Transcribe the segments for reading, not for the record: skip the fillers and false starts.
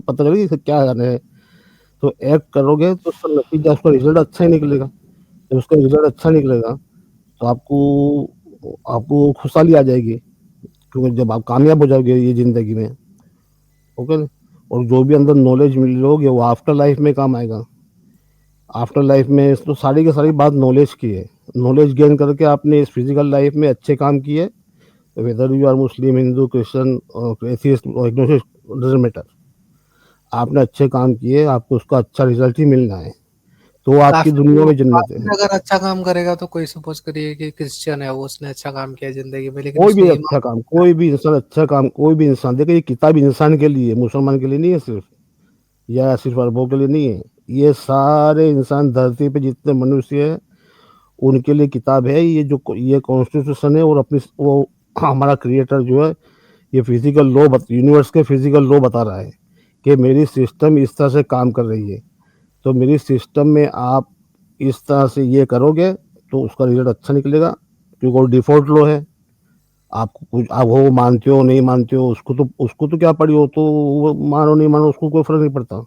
पता लगे कि क्या करना है। तो एक्ट करोगे तो उसका नतीजा, उसका रिज़ल्ट अच्छा ही निकलेगा। जब उसका रिज़ल्ट अच्छा निकलेगा तो आपको खुशहाली आ जाएगी, क्योंकि जब आप कामयाब हो जाओगे ये ज़िंदगी में, ओके ना? और जो भी अंदर नॉलेज लोगे वो आफ्टर लाइफ में काम आएगा। आफ्टर लाइफ में तो सारी की सारी बात नॉलेज की है। नॉलेज गेन करके आपने इस फिजिकल लाइफ में अच्छे काम किए, whether you are Muslim, Hindu, Christian और एथियस्ट और एग्नोस्टिक, डजंट मैटर। आपने अच्छे काम किए, आपको उसका अच्छा रिजल्ट ही मिलना है, तो वो आपकी दुनिया में जन्नत है। काफिर अगर अच्छा काम करेगा तो कोई सपोज करिए कि क्रिश्चियन है, वो उसने अच्छा काम किया जिंदगी में, लेकिन कोई भी उसने अच्छा ईमान, काम, कोई भी इंसान अच्छा काम, कोई भी इंसान, देखिए ये किताब इंसान के लिए, मुसलमान के लिए नहीं है सिर्फ, या सिर्फ अरबों के लिए नहीं है। ये सारे इंसान, धरती पे जितने मनुष्य हैं उनके लिए किताब है। ये कॉन्स्टिट्यूशन है, और अपनी वो हमारा क्रिएटर जो है, ये फिजिकल लॉ, यूनिवर्स के फिजिकल लॉ बता रहा है कि मेरी सिस्टम इस तरह से काम कर रही है। तो मेरी सिस्टम में आप इस तरह से ये करोगे तो उसका रिजल्ट अच्छा निकलेगा, क्योंकि वो डिफ़ॉल्ट लॉ है। आपको कुछ, आप वो मानते हो नहीं मानते हो, उसको तो क्या पड़ी हो, तो वो मानो नहीं मानो उसको कोई फ़र्क नहीं पड़ता।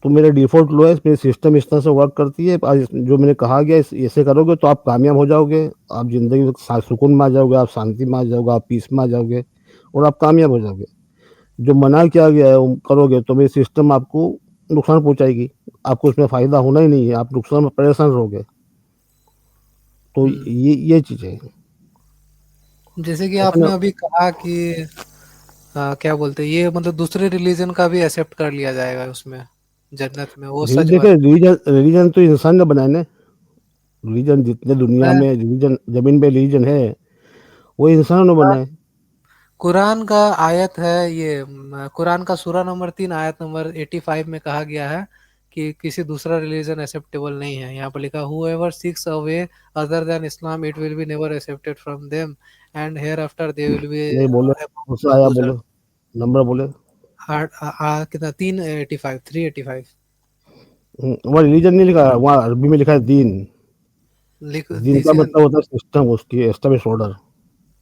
तो मेरा डिफ़ॉल्ट लॉ है, मेरी सिस्टम इस तरह से वर्क करती है। आज जो मैंने कहा गया ऐसे करोगे तो आप कामयाब हो जाओगे, आप ज़िंदगी में सुकून में आ जाओगे, आप शांति में आ जाओगे, आप पीस में आ जाओगे, और आप कामयाब हो जाओगे। जो मना किया गया है वो करोगे तो मेरी सिस्टम आपको नुकसान पहुंचाएगी, आपको उसमें फ़ायदा होना ही नहीं है, आप नुकसान में परेशान रहोगे। तो हम्म, ये चीज़ें हैं, जैसे कि ऐसा आपने ना। अभी कहा कि क्या बोलते हैं, ये मतलब दूसरे रिलीजन का भी एक्सेप्ट कर लिया जाएगा उसमें, जन्नत में, वो सच बात। देखिए, रिलीजन तो इंसान ने बनाए ना। रिलीजन जितने दुनिया मैं में रिलीजन, जमीन पे रिलीजन है, वो इंसानों ने बनाए। कुरान का आयत है ये, कुरान का सूरा नंबर 3 आयत नंबर 85 में कहा गया है कि किसी दूसरा रिलीजन एक्सेप्टेबल नहीं है। यहाँ पर लिखा, whoever seeks a way other than Islam, it will be never accepted from them, and hereafter they will be नहीं बोले, among दूसरा the आया accusers। बोले, नंबर बोले। कितना, 385, 385 वहाँ रिलीजन नहीं लिखा है, वहाँ अरबी में लिखा है दीन। लिख दीन का दीजिए। मतलब होता है सिस्टम, उसकी एस्टेब्लिश ऑर्डर।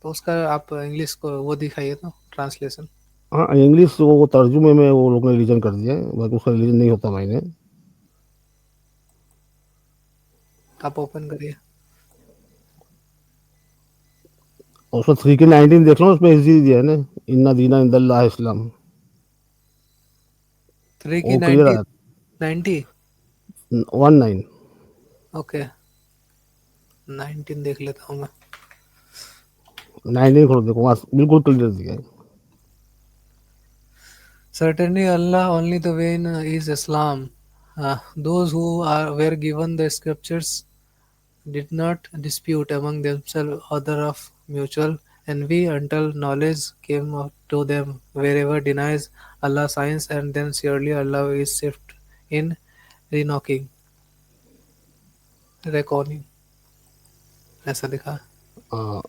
तो उसका आप इंग्लिश को वो दिखाइए तो, ट्रांसलेशन। हाँ, इंग्लिश वो तर्जुमे में वो लोग ने रिलीजन कर दिया है, बाकी उसका रिलीजन नहीं होता मायने। आप ओपन करिए। और उसमें 3 की 19 देख लो, उसमें इजी दिया है ना, इन्ना दीना इंदल्लाह इस्लाम। 3 की वो क्लियर 90, आया। 90। 19। ओके, 19 देख लेता हूँ मैं। 19 खोल देखो, वहाँ बिल्कुल क्लियर दिया है। Certainly, Allah only the way in is Islam. Those who were given the scriptures did not dispute among themselves other of mutual envy until knowledge came up to them. Wherever denies Allah signs, and then surely Allah is swift in renocking, reckoning. ऐसा लिखा है। हाँ,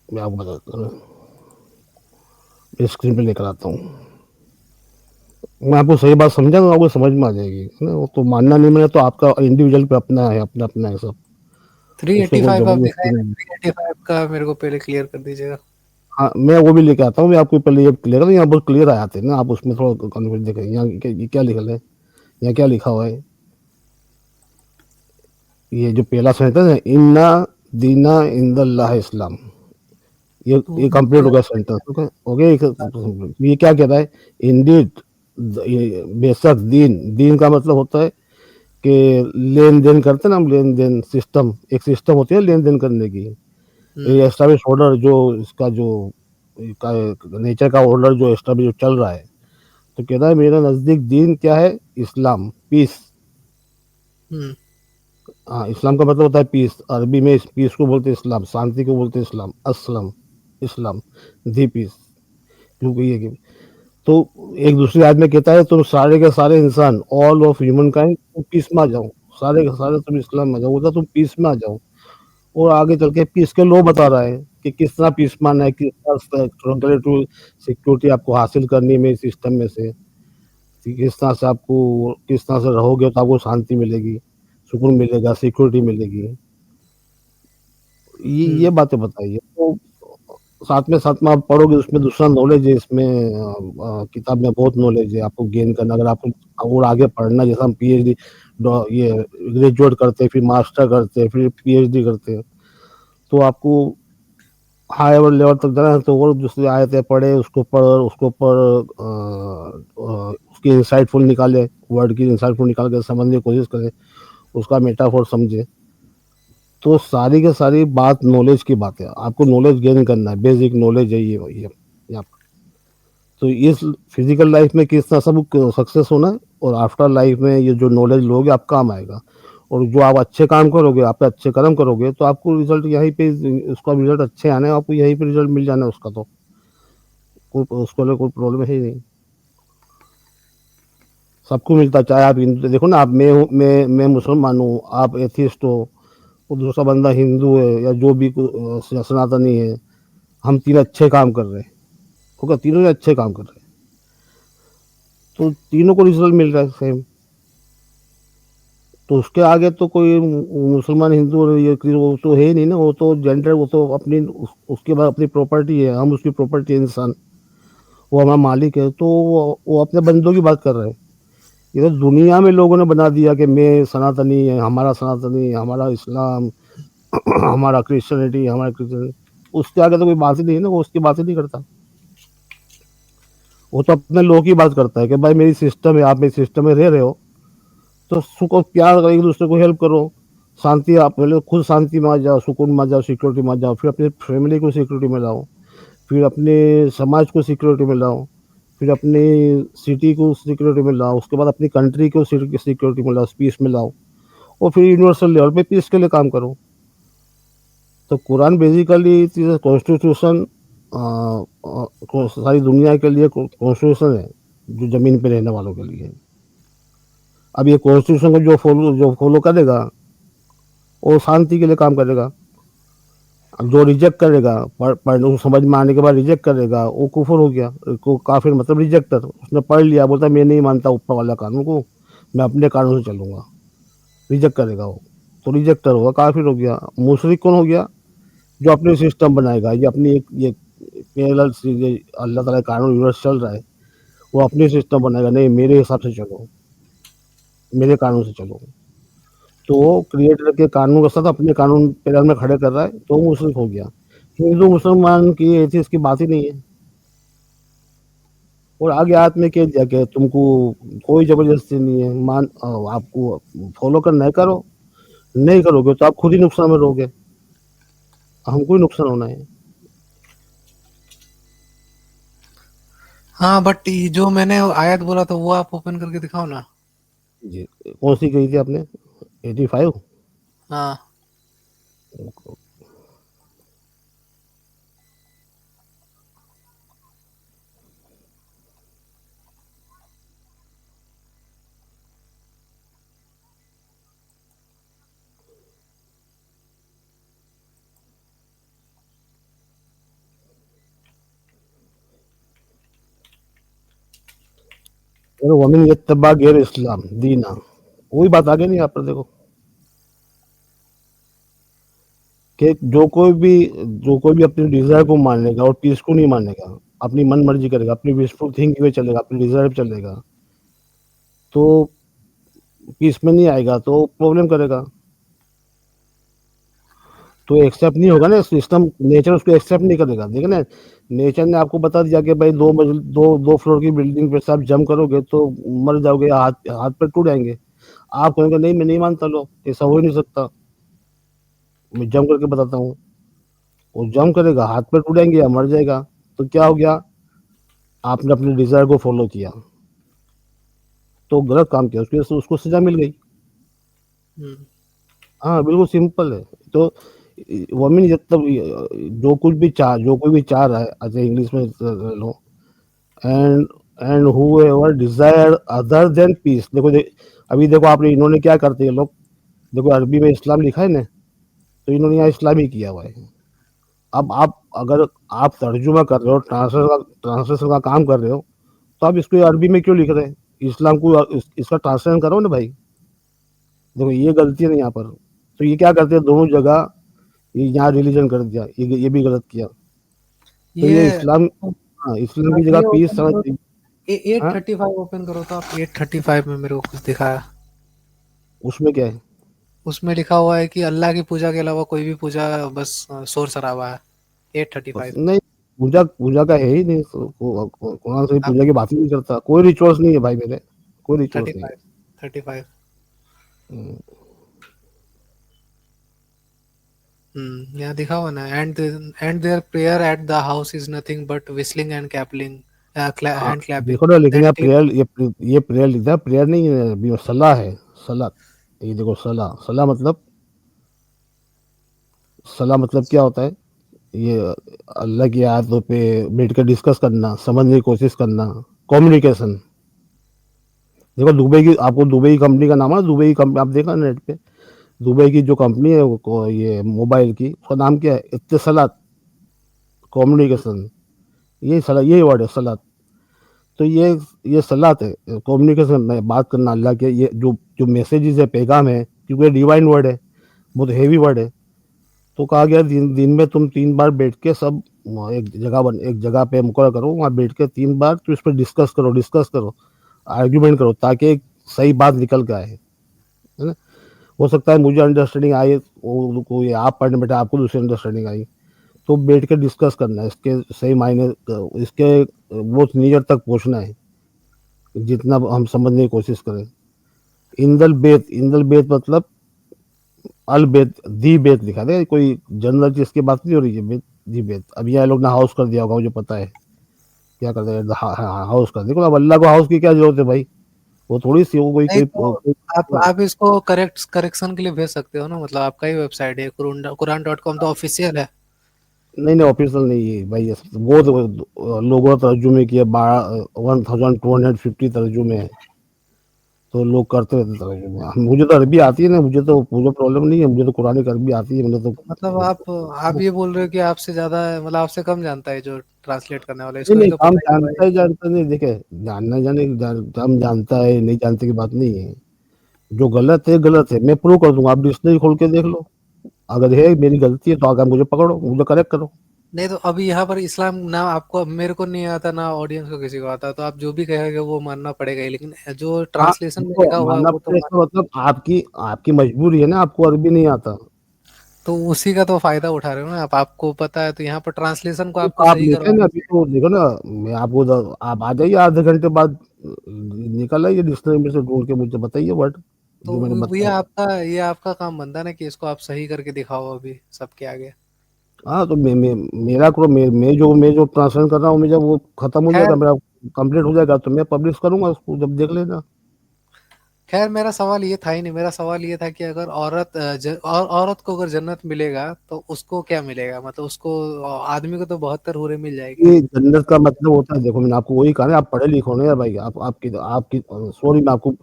मैं आपको बताता हूँ, मैं screen पे लेकर आता हूँ। मैं आपको सही बात समझा तो आपको समझ में आ जाएगी, है ना? वो तो मानना नहीं मानना तो आपका इंडिविजुअल पे अपना है, अपना अपना है सब। थ्री उसमें एट्टी कोई फाइव आप जबरदस्ती दिखाएगा, नहीं है। 385 का मेरे को पहले क्लियर कर दीजिएगा। हाँ, मैं वो भी लेके आता हूँ, मैं आपको पहले ये क्लियर कर, यहाँ पर क्लियर आया थे ना, आप उसमें थोड़ा कन्फ्यूज देखें, यहाँ ये क्या लिखा है, यहाँ क्या लिखा हुआ है। ये जो पहला सेंटेंस है, इन्ना दीना इंदल्लाह इस्लाम, तो ये कंप्लीट हो गया सेंटेंस, ओके हो गया। ये क्या कहता है, इंडीड, बेशक दीन, दीन का मतलब होता है कि लेन देन करते हैं ना हम, लेन देन सिस्टम, एक सिस्टम होती है लेन देन करने की। ये हम्म एस्टेब्लिश ऑर्डर जो इसका जो नेचर का ऑर्डर जो एस्टेब्लिश जो चल रहा है, तो कहता है मेरे नज़दीक दीन क्या है, इस्लाम, पीस। हम्म हाँ, इस्लाम का मतलब होता है पीस, अरबी में पीस को बोलते हैं इस्लाम, शांति को बोलते हैं इस्लाम, असलम, इस्लाम, दी पीस, क्योंकि ये, तो एक दूसरी आयत में कहता है तुम सारे के सारे इंसान, ऑल ऑफ ह्यूमन काइंड, तुम पीस में आ जाओ, सारे के सारे तुम इस्लाम में आ जाओ, बोलता तुम पीस में आ जाओ। और आगे चल के पीस के लॉ बता रहा है कि किस तरह पीस मानना है, किस तरह टू सिक्योरिटी आपको हासिल करनी है मेरे सिस्टम में से, कि किस तरह से आपको, किस तरह से रहोगे तो आपको शांति मिलेगी, सुकून मिलेगा, सिक्योरिटी मिलेगी। ये हम्म बातें बताइए तो साथ में आप पढ़ोगे, उसमें दूसरा नॉलेज है, इसमें किताब में बहुत नॉलेज है आपको गेन करना, अगर आपको और आगे पढ़ना, जैसे हम पीएचडी ये ग्रेजुएट करते हैं, फिर मास्टर करते हैं, फिर पीएचडी करते हैं, तो आपको हायर लेवल तक जाना है, तो और दूसरी आयतें पढ़े, उसको पढ़ उसकी इंसाइटफुल निकाले, वर्ड की इंसाइटफुल निकाल के समझने की कोशिश करें, उसका मेटाफोर समझे। तो सारी की सारी बात नॉलेज की बात है, आपको नॉलेज गेन करना है, बेसिक नॉलेज है ये यहाँ पर। तो इस फिजिकल लाइफ में किस तरह सब सक्सेस होना है, और आफ्टर लाइफ में ये जो नॉलेज लोगे आप काम आएगा, और जो आप अच्छे काम करोगे, आप पे अच्छे कर्म करोगे, तो आपको रिजल्ट यहीं पे, उसका रिजल्ट अच्छे आने हैं, आपको यहीं पे रिजल्ट मिल जाना है उसका, तो कोई उसको लिए कोई प्रॉब्लम है ही नहीं, सबको मिलता है। चाहे आप हिंदू, देखो ना, आप मैं मुसलमान हूँ, आप एथिस्ट हो, और दूसरा बंदा हिंदू है, या जो भी सनातनी है, हम तीन अच्छे काम कर रहे हैं, होगा, तीनों ने अच्छे काम कर रहे हैं, तो तीनों को रिजल्ट मिल रहा है सेम। तो उसके आगे तो कोई मुसलमान, हिंदू और ये वो तो है ही नहीं ना, वो तो जेंडर, वो तो अपनी उसके बाद अपनी प्रॉपर्टी है, हम उसकी प्रॉपर्टी है, इंसान, वो हमारा मालिक है, तो वो अपने बंदों की बात कर रहे हैं। ये तो दुनिया में लोगों ने बना दिया कि मैं सनातनी है, हमारा सनातनी, हमारा इस्लाम, हमारा क्रिश्चियनिटी, हमारा क्रिश्चियन, उसके आगे तो कोई बात ही नहीं है ना, वो उसकी बात ही नहीं करता। वो तो अपने लोग की बात करता है कि भाई मेरी सिस्टम है, आप मेरी सिस्टम में रह रहे हो, तो सुख और प्यार करो, एक दूसरे को हेल्प करो, शांति, आप पहले खुद शांति में आ जाओ, सुकून में आ जाओ, सिक्योरिटी में आ जाओ, फिर अपनी फैमिली को सिक्योरिटी में लाओ, फिर अपने समाज को सिक्योरिटी में लाओ, फिर अपनी सिटी को सिक्योरिटी में लाओ, उसके बाद अपनी कंट्री को सिक्योरिटी में लाओ, पीस में लाओ, और फिर यूनिवर्सल लेवल पे पीस के लिए काम करो। तो कुरान बेसिकली कॉन्स्टिट्यूशन, सारी दुनिया के लिए कॉन्स्टिट्यूशन है, जो ज़मीन पे रहने वालों के लिए। अब ये कॉन्स्टिट्यूशन को जो फॉलो करेगा, वो शांति के लिए काम करेगा। अब जो रिजेक्ट करेगा, पढ़ समझ में आने के बाद रिजेक्ट करेगा, वो कुफर हो गया, को काफिर मतलब रिजेक्टर, उसने पढ़ लिया, बोलता मैं नहीं मानता ऊपर वाला कानून को, मैं अपने कानून से चलूंगा, रिजेक्ट करेगा वो, तो रिजेक्टर होगा, काफिर हो गया। मुशरिक कौन हो गया? जो अपने सिस्टम बनाएगा, ये अपनी एक ये पैरेलल ये अल्लाह ताला का कानून यूनिवर्स चल रहा है, वो अपनी सिस्टम बनाएगा, नहीं मेरे हिसाब से चलो, मेरे कानून से चलो, तो वो क्रिएटर के कानून के साथ अपने कानून पैरेलल में खड़े कर रहा है, तो वो मुशरिक हो गया। हिंदू मुसलमान की ऐसी इसकी बात ही नहीं है। और आगे हाथ में कह दिया कि तुमको कोई जबरदस्ती नहीं है, आपको फॉलो करना है करो, नहीं करोगे तो आप खुद ही नुकसान में रहोगे, हमको ही नुकसान होना है। हाँ, बट ये जो मैंने आयत बोला था वो आप ओपन करके दिखाओ ना। जी, कौन सी कही थी आपने? 85? हाँ। वमिन यत्तबा गैर इस्लाम दीना, वही बात आगे नहीं यहाँ पर देखो, कि जो कोई भी अपनी डिजायर को मानेगा और पीस को नहीं मानेगा, अपनी मन मर्जी करेगा, अपनी विशफुल थिंकिंग में चलेगा, अपनी डिजायर पे चलेगा, तो पीस में नहीं आएगा, तो प्रॉब्लम करेगा, तो एक्सेप्ट नहीं होगा ना सिस्टम, नेचर उसको एक्सेप्ट नहीं करेगा। देखिए ना, नेचर ने आपको बता दिया कि भाई दो फ्लोर की बिल्डिंग पे से आप जंप करोगे तो मर जाओगे, हाथ हाथ पे टूट जाएंगे, आप कहोगे नहीं मैं नहीं मानता, लो ऐसा हो ही नहीं सकता, मैं जंप करके बताता हूँ, वो जंप करेगा, हाथ पे टूट जाएंगे या मर जाएगा, तो क्या हो गया, आपने अपने डिजायर को फॉलो किया, तो गलत काम किया, उसको सजा मिल गई। हम्म। हाँ बिल्कुल सिंपल है। तो वमिन जब तक जो कोई भी चाह रहा है, अच्छा इंग्लिश में लो, and and whoever desire other than peace, अभी देखो आपने, इन्होंने क्या करते हैं लोग, देखो अरबी में इस्लाम लिखा है ना, तो इन्होंने यहाँ इस्लाम ही किया हुआ है। अब आप अगर आप तर्जुमा कर रहे हो, ट्रांसलेशन का काम कर रहे हो, तो आप इसको अरबी में क्यों लिख रहे हैं? इस्लाम को इसका ट्रांसलेशन करो ना भाई। देखो ये गलती है ना यहाँ पर, तो ये क्या करते हैं दोनों जगह, ये यहाँ रिलीजन कर दिया, ये भी गलत किया। तो ये ये इस्लाम, हाँ, इस्लाम की आप जगह ये पीस ओपन समझ करो, लीजिए। एट हाँ, थर्टी फाइव ओपन करो तो आप 8:35 में मेरे को कुछ दिखाया। उसमें क्या है? उसमें लिखा हुआ है कि अल्लाह की पूजा के अलावा कोई भी पूजा बस शोर शराबा है। एट थर्टी बस फाइव नहीं, पूजा पूजा का है ही नहीं, कुरान से आप पूजा की बात ही नहीं करता, कोई रिचुअल्स नहीं है भाई मेरे, कोई थर्टी रिचुअल्स नहीं है। फाइव 35। हम्म, यहाँ दिखा हुआ ना, and their prayer at the house is nothing but whistling and clapping, हाँ, हैंड क्लैपिंग देखो ना, लेकिन दैट यार प्रेयर, ये प्रेयर लिखा है, प्रेयर नहीं है, अभी सलाह है, सलाह। ये देखो, सलाह, सलाह मतलब, सलाह मतलब क्या होता है? ये अल्लाह की आयतों पे बैठ कर डिस्कस करना, समझने की कोशिश करना, कम्युनिकेशन। देखो दुबई की, आपको दुबई की कंपनी का नाम है, दुबई की कंपनी आप देखा नेट पे, दुबई की जो कंपनी है ये मोबाइल की, उसका नाम क्या है? इत्तेसलात, कम्युनिकेशन। ये सलाह, यही वर्ड है, सलात। तो ये सलात है, कम्युनिकेशन में बात करना अल्लाह के, ये जो जो मैसेजेस है, पैगाम है, क्योंकि ये डिवाइन वर्ड है, बहुत हेवी वर्ड है। तो कहा गया दिन दिन में तुम 3 बार बैठ के सब, वहाँ एक जगह पे मुकर्रर करो, वहाँ बैठ के 3 बार तो इस पर डिस्कस करो, आर्ग्यूमेंट करो, ताकि एक सही बात निकल के आए, है ना? हो सकता है मुझे अंडरस्टैंडिंग आई, वो कोई आप पढ़ने बैठे, आपको दूसरी अंडरस्टैंडिंग आई, तो बैठ के डिस्कस करना है, इसके सही मायने, इसके वो नीजर तक पहुंचना है, जितना हम समझने की कोशिश करें। इंदल बेत मतलब अल बेत, दी बेत लिखा था, कोई जनरल चीज की बात नहीं हो रही है, बेत, दी बेत। अब ये लोग ने हाउस कर दिया होगा, मुझे पता है क्या करते हैं, हाउस कर, देखो अब अल्लाह को हाउस की क्या जरूरत है भाई? वो थोड़ी सी, वो नहीं तो आप इसको करेक्शन के लिए भेज सकते हो ना, मतलब आपका ही वेबसाइट है, कुरान.com तो ऑफिशियल है। नहीं नहीं, ऑफिशियल नहीं है भाई, ये वो तो लोगों ने तर्जुमे किए, 1250 तर्जुमे हैं, तो लोग करते रहते तर्जुमे। मुझे तो अरबी आती है ना, मुझे तो पूरा प्रॉब्लम नहीं है, मुझे तो कुरान की अरबी आती है, मैंने तो। तो मतलब आप ये बोल रहे हो कि आपसे ज्यादा, मतलब आपसे कम जानता है जो ट्रांसलेट करने वाला है, नहीं इसको भी नहीं, तो हम पता ही होगा। जानता है, जानता नहीं, देखे, हम जानता है नहीं जानते की बात नहीं है, जो गलत है गलत है, मैं प्रूव कर दूंगा, आप डिक्शनरी खोल के देख लो, अगर है मेरी गलती है तो आगे मुझे पकड़ो, मुझे करेक्ट करो। नहीं तो अभी यहाँ पर इस्लाम ना आपको, मेरे को नहीं आता ना ऑडियंस को किसी को आता, तो आप जो भी कहेंगे वो मानना पड़ेगा ही, लेकिन जो हाँ, ट्रांसलेशन में देखो, लिखा हुआ है मानना वो तो पड़ेगा, इसका मतलब आपकी आपकी मजबूरी है ना, आपको अरबी नहीं आता। तो उसी का तो फायदा उठा रहे हो ना आप, आपको पता है तो यहाँ पर ट्रांसलेशन को तो आपको आप सही लेते हैं ना, करवाना अभी चाहिए। तो देखो ना, मैं आपको आप आ जाइए आधे घंटे बाद, निकल आइए डिक्शनरी में से ढूंढ के मुझे बताइए वर्ड तो जो मैंने बताया। ये आपका काम बनता है ना कि इसको आप सही करके दिखाओ अभी सबके आगे। हाँ, तो मेरा को मैं जो ट्रांसलेट कर रहा हूँ, मैं जब वो खत्म हो जाएगा, खैर मेरा कंप्लीट हो जाएगा, तो मैं पब्लिश करूंगा उसको, जब देख लेना। खैर मेरा सवाल ये था ही नहीं, मेरा सवाल ये था कि अगर औरत को अगर जन्नत मिलेगा तो उसको क्या मिलेगा, मतलब उसको, आदमी को तो 72 हूरें मिल जाएगी। ये जन्नत का मतलब होता है, देखो मैंने आपको वही कहा ना, आप पढ़े लिखो ना यार भाई, आप आपकी आपकी सॉरी, मैं आपको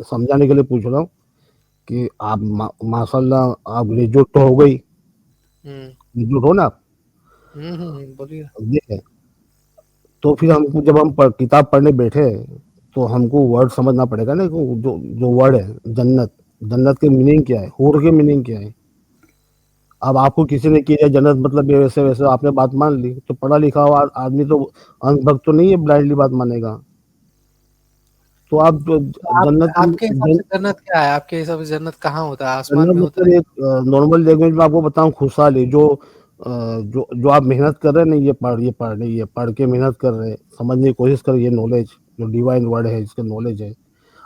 समझाने के लिए पूछ रहा हूँ कि आप माशाल्लाह आप ग्रेजुएट तो हो गई, हम्म ग्रेजुएट हो ना आप? बोलिए। ये तो फिर हमको जब हम किताब पढ़ने बैठे, तो हमको वर्ड समझना पड़ेगा ना, कि जो जो वर्ड है जन्नत, जन्नत के मीनिंग क्या है, हूर के मीनिंग क्या है? अब आपको किसी ने किया जन्नत मतलब ये वैसे वैसे, आपने बात मान ली, तो पढ़ा लिखा हुआ आदमी तो अंधभक्त तो नहीं है, ब्लाइंडली बात मानेगा। तो आप जो तो आप जन्नत आपके हिसाब जन, से जन्नत क्या है, आपके हिसाब से जन्नत कहाँ होता है, आसमान जन्नत में होता मतलब है? एक नॉर्मल लैंग्वेज में आपको बताऊं, खुशहाली, जो आप मेहनत कर रहे हैं ना, ये पढ़ के मेहनत कर रहे हैं, समझने की कोशिश कर रहे हैं, ये नॉलेज जो डिवाइन वर्ड है, इसका नॉलेज है,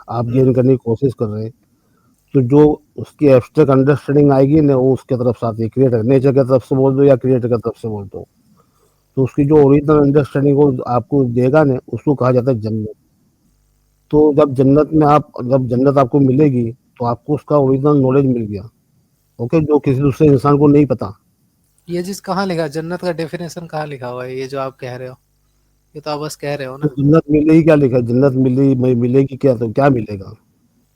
आप हम्म गेन करने की कोशिश कर रहे हैं, तो जो उसकी एब्स्ट्रैक्ट अंडरस्टैंडिंग आएगी ना, वो उसके तरफ से आती है, क्रिएटर नेचर की तरफ से बोल दो या क्रिएटर की तरफ से बोल दो, तो उसकी जो ओरिजिनल अंडरस्टैंडिंग वो आपको देगा ना, उसको कहा जाता है जन्नत। तो जब जन्नत आपको मिलेगी, तो आपको उसका ओरिजिनल नॉलेज मिल गया, ओके, जो किसी दूसरे इंसान को नहीं पता। ये चीज कहाँ लिखा है? जन्नत का डेफिनेशन कहाँ लिखा हुआ है, ये जो आप कह रहे हो? ये तो आप बस कह रहे हो तो ना। जन्नत मिलेगी, क्या लिखा है, जन्नत मिलेगी क्या, तो क्या मिलेगा?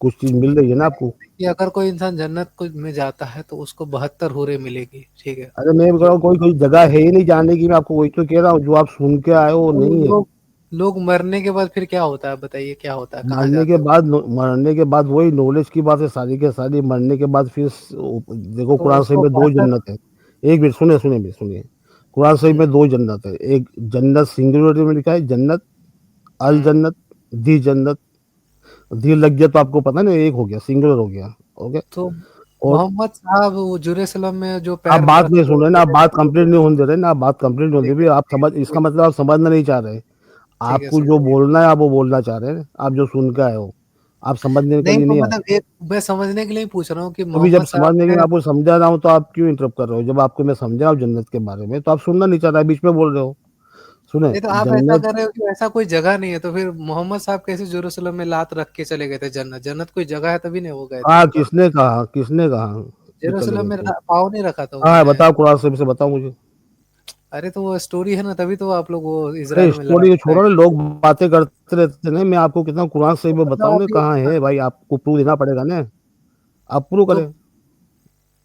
कुछ चीज मिल रही है ना आपको। कि अगर कोई इंसान जन्नत को में जाता है तो उसको 72 हूरें मिलेगी, ठीक है। अरे मैं कह रहा जो हूँ, कोई कोई जगह है ही नहीं जाने की, मैं आपको वही तो कह रहा हूँ, जो आप सुन के आए हो वो तो नहीं है। लोग मरने के बाद फिर क्या होता है, बताइए क्या होता है, कहाँ मरने के जाते हो? बाद, मरने के बाद वही नॉलेज की बात है सारी के सारी, मरने के बाद फिर देखो तो कुरान शरीफ उसको में दो 72, जन्नत है। एक मिनट सुनिए, सुनिए भी सुनिए, कुरान शरीफ हम्म, में 2 जन्नत है, एक जन्नत सिंगुलरिटी में लिखा है जन्नत, अल हम्म। जन्नत, दी जन्नत, दी लग गया तो आपको पता है ना, एक हो गया, सिंगुलर हो गया, ओके। तो और मोहम्मद साहब वो जेरूसलम में जो आप पैर बात नहीं रखे सुन रहे हुए ना, आप बात थे, कंप्लीट नहीं होने दे रहे ना, आप बात कंप्लीट नहीं होने ठीक दे है, रहे, आप ठीक समझ, है, इसका ठीक मतलब आप समझना नहीं चाह रहे। ठीक है, आपको जो सुनाइए। बोलना है आप वो बोलना चाह रहे हैं, आप जो सुन के आए हो, आप समझने के नहीं लिए तो नहीं आए। मतलब एक मैं समझने के लिए पूछ रहा हूँ कि अभी जब मोहम्मद साहब समझने के ने लिए आपको समझा रहा हूँ तो आप क्यों इंटरप्ट कर रहे हो? जब आपको मैं समझा रहा हूँ जन्नत के बारे में तो आप सुनना नहीं चाह रहा है, बीच में बोल रहे हो। सुने, नहीं तो आप ऐसा जन्नत, कर रहे हो कि ऐसा कोई जगह नहीं है, तो फिर मोहम्मद साहब कैसे जेरूसलम में लात रख के चले गए थे जन्नत? जन्नत कोई जगह है तभी नहीं वो गए थे कहा ऊपर। किसने कहा, किसने कहा कि चले जेरूसलम गए में थे? पाँव नहीं रखा था हाँ, उन्होंने। बताओ कुरान शरीफ से बताओ मुझे। अरे तो वो स्टोरी है ना, तभी तो आप लोग वो अरे इजराइल में लड़ाई स्टोरी को लड़ाई। छोड़ो ना, लोग बातें करते रहते हैं, मैं आपको कितना कुरान शरीफ तो में मतलब बताऊं ना आप ये कहाँ है भाई, आपको प्रूफ देना पड़ेगा ना, आप प्रूव तो करें।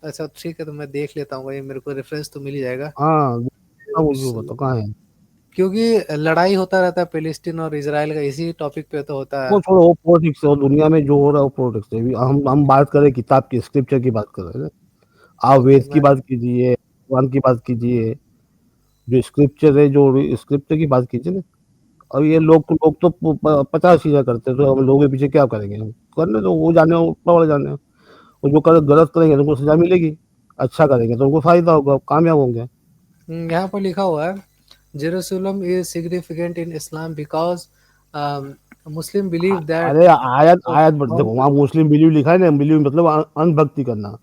अच्छा ठीक है, तो मैं देख लेता हूँ भाई, मेरे को रेफरेंस तो मिल ही जाएगा। हाँ, बताओ मुझे, इस- बताओ कहाँ है। क्योंकि लड़ाई होता रहता है फिलिस्तीन और इसराइल का, इसी टॉपिक पे तो होता वो है। छोड़ो, वो पॉलिटिक्स है, वो दुनिया में जो हो रहा है वो पॉलिटिक्स है। अभी हम बात करें किताब की, स्क्रिप्चर की बात कर रहे हैं ना। आप ओके वेद की मैं बात कीजिए, कुरान की बात कीजिए, जो स्क्रिप्चर है, जो स्क्रिप्चर की बात कीजिए ना। अब ये लोग तो 50 चीजें करते हैं, तो हम लोगों के पीछे क्या करेंगे हम? करने तो वो जाने, ऊपर वाले जाने। और जो कर गलत करेंगे तो उनको सजा मिलेगी, अच्छा करेंगे तो उनको फायदा होगा, कामयाब होंगे। यहाँ पर लिखा हुआ है, Jerusalem is significant in Islam because Muslim believe that अरे आयत, आयत देखो, वहाँ मुस्लिम बिलीव लिखा है ना, बिलीव मतलब अनभक्ति करना।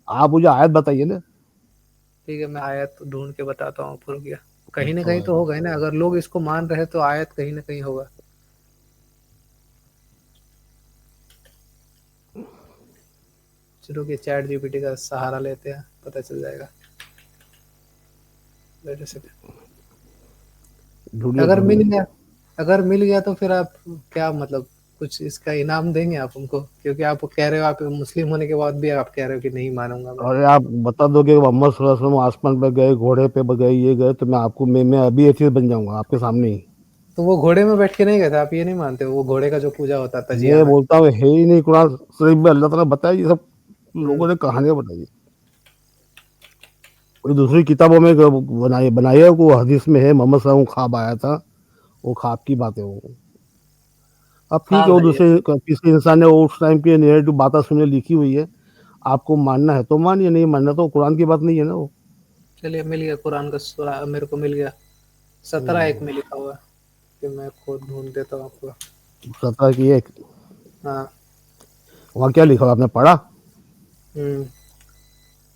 आप मुझे आयत बताइए ना। ठीक है, मैं आयत ढूंढ के बताता हूँ आपको, रुकिए। कहीं ना बताओ कहीं आयत। तो होगा ही ना, अगर लोग इसको मान रहे हैं तो आयत कहीं ना कहीं होगा। चलो कि चैट जीपीटी का सहारा लेते हैं, पता चल जाएगा। Wait a second. ढूंढिए अगर मिल ढूंढिए। गया, अगर मिल गया तो फिर आप क्या मतलब कुछ इसका इनाम देंगे आप हमको? क्योंकि आप कह रहे हो, आप मुस्लिम होने के बाद भी आप कह रहे हो कि नहीं मानूंगा मैं। अरे आप बता दो कि मोहम्मद सल्लल्लाहु अलैहि वसल्लम आसमान पे गए, घोड़े पे गए, ये गए, तो मैं आपको, मैं अभी एथियस्ट बन जाऊंगा आपके सामने ही। तो वो घोड़े में बैठ के नहीं गए थे? आप ये नहीं मानते वो घोड़े का जो पूजा होता है तजिया मैं में? बोलता हूँ है ही नहीं कुरान शरीफ में, अल्लाह ताला बताया, ये सब हम्म। लोगों ने कहानियां बनाई। कोई दूसरी किताबों में बनाई बनाई है, वो हदीस में है, मोहम्मद सल्लल्लाहु अलैहि वसल्लम को ख्वाब आया था, वो ख्वाब की बात है वो। अब ठीक है, ख्वाब वो है ये? दूसरे किसी इंसान ने वो उस टाइम की नेरेटिव बातें सुने लिखी हुई है, आपको मानना है तो मानिए, नहीं मानना तो कुरान की बात नहीं है ना वो। चलिए, मिल गया कुरान का सूरा मेरे को मिल गया। 17:1 में लिखा हुआ है, कि मैं खुद ढूंढ देता हूँ आपको। 17 की एक, हाँ। वहाँ क्या लिखा हुआ आपने पढ़ा? हम्म।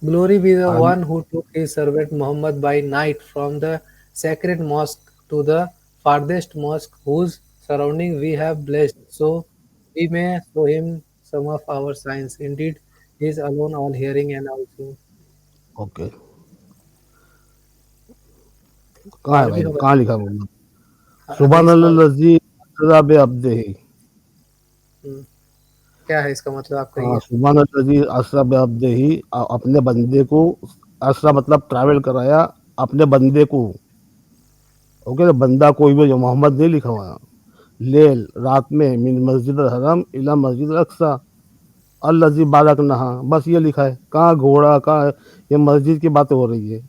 Glory be the आगे, one who took his servant Muhammad by night from the sacred mosque to the farthest mosque, whose surrounding we have blessed, so we may show him some of our signs. Indeed, he is alone, all hearing and all seeing. Okay, कहाँ है और भी भाई, होगा। कहाँ लिखा हुआ? सुबहान हदीस और अल्लाजी अस्रा बे अब्दिही। हम्म, क्या है इसका मतलब, आप हाँ, कहिए। सुबहान अल्लाजी अस्रा बे अब्दिही, अपने बंदे को, असरा मतलब ट्रैवल कराया, अपने बंदे को, ओके, तो बंदा कोई भी, जो मोहम्मद नहीं लिखा हुआ, लेल रात में, मिन मस्जिद हरम इला मस्जिद अक्सा अल्लजी बारक नहा, बस ये लिखा है। कहाँ घोड़ा, कहाँ? ये मस्जिद की बातें हो रही है,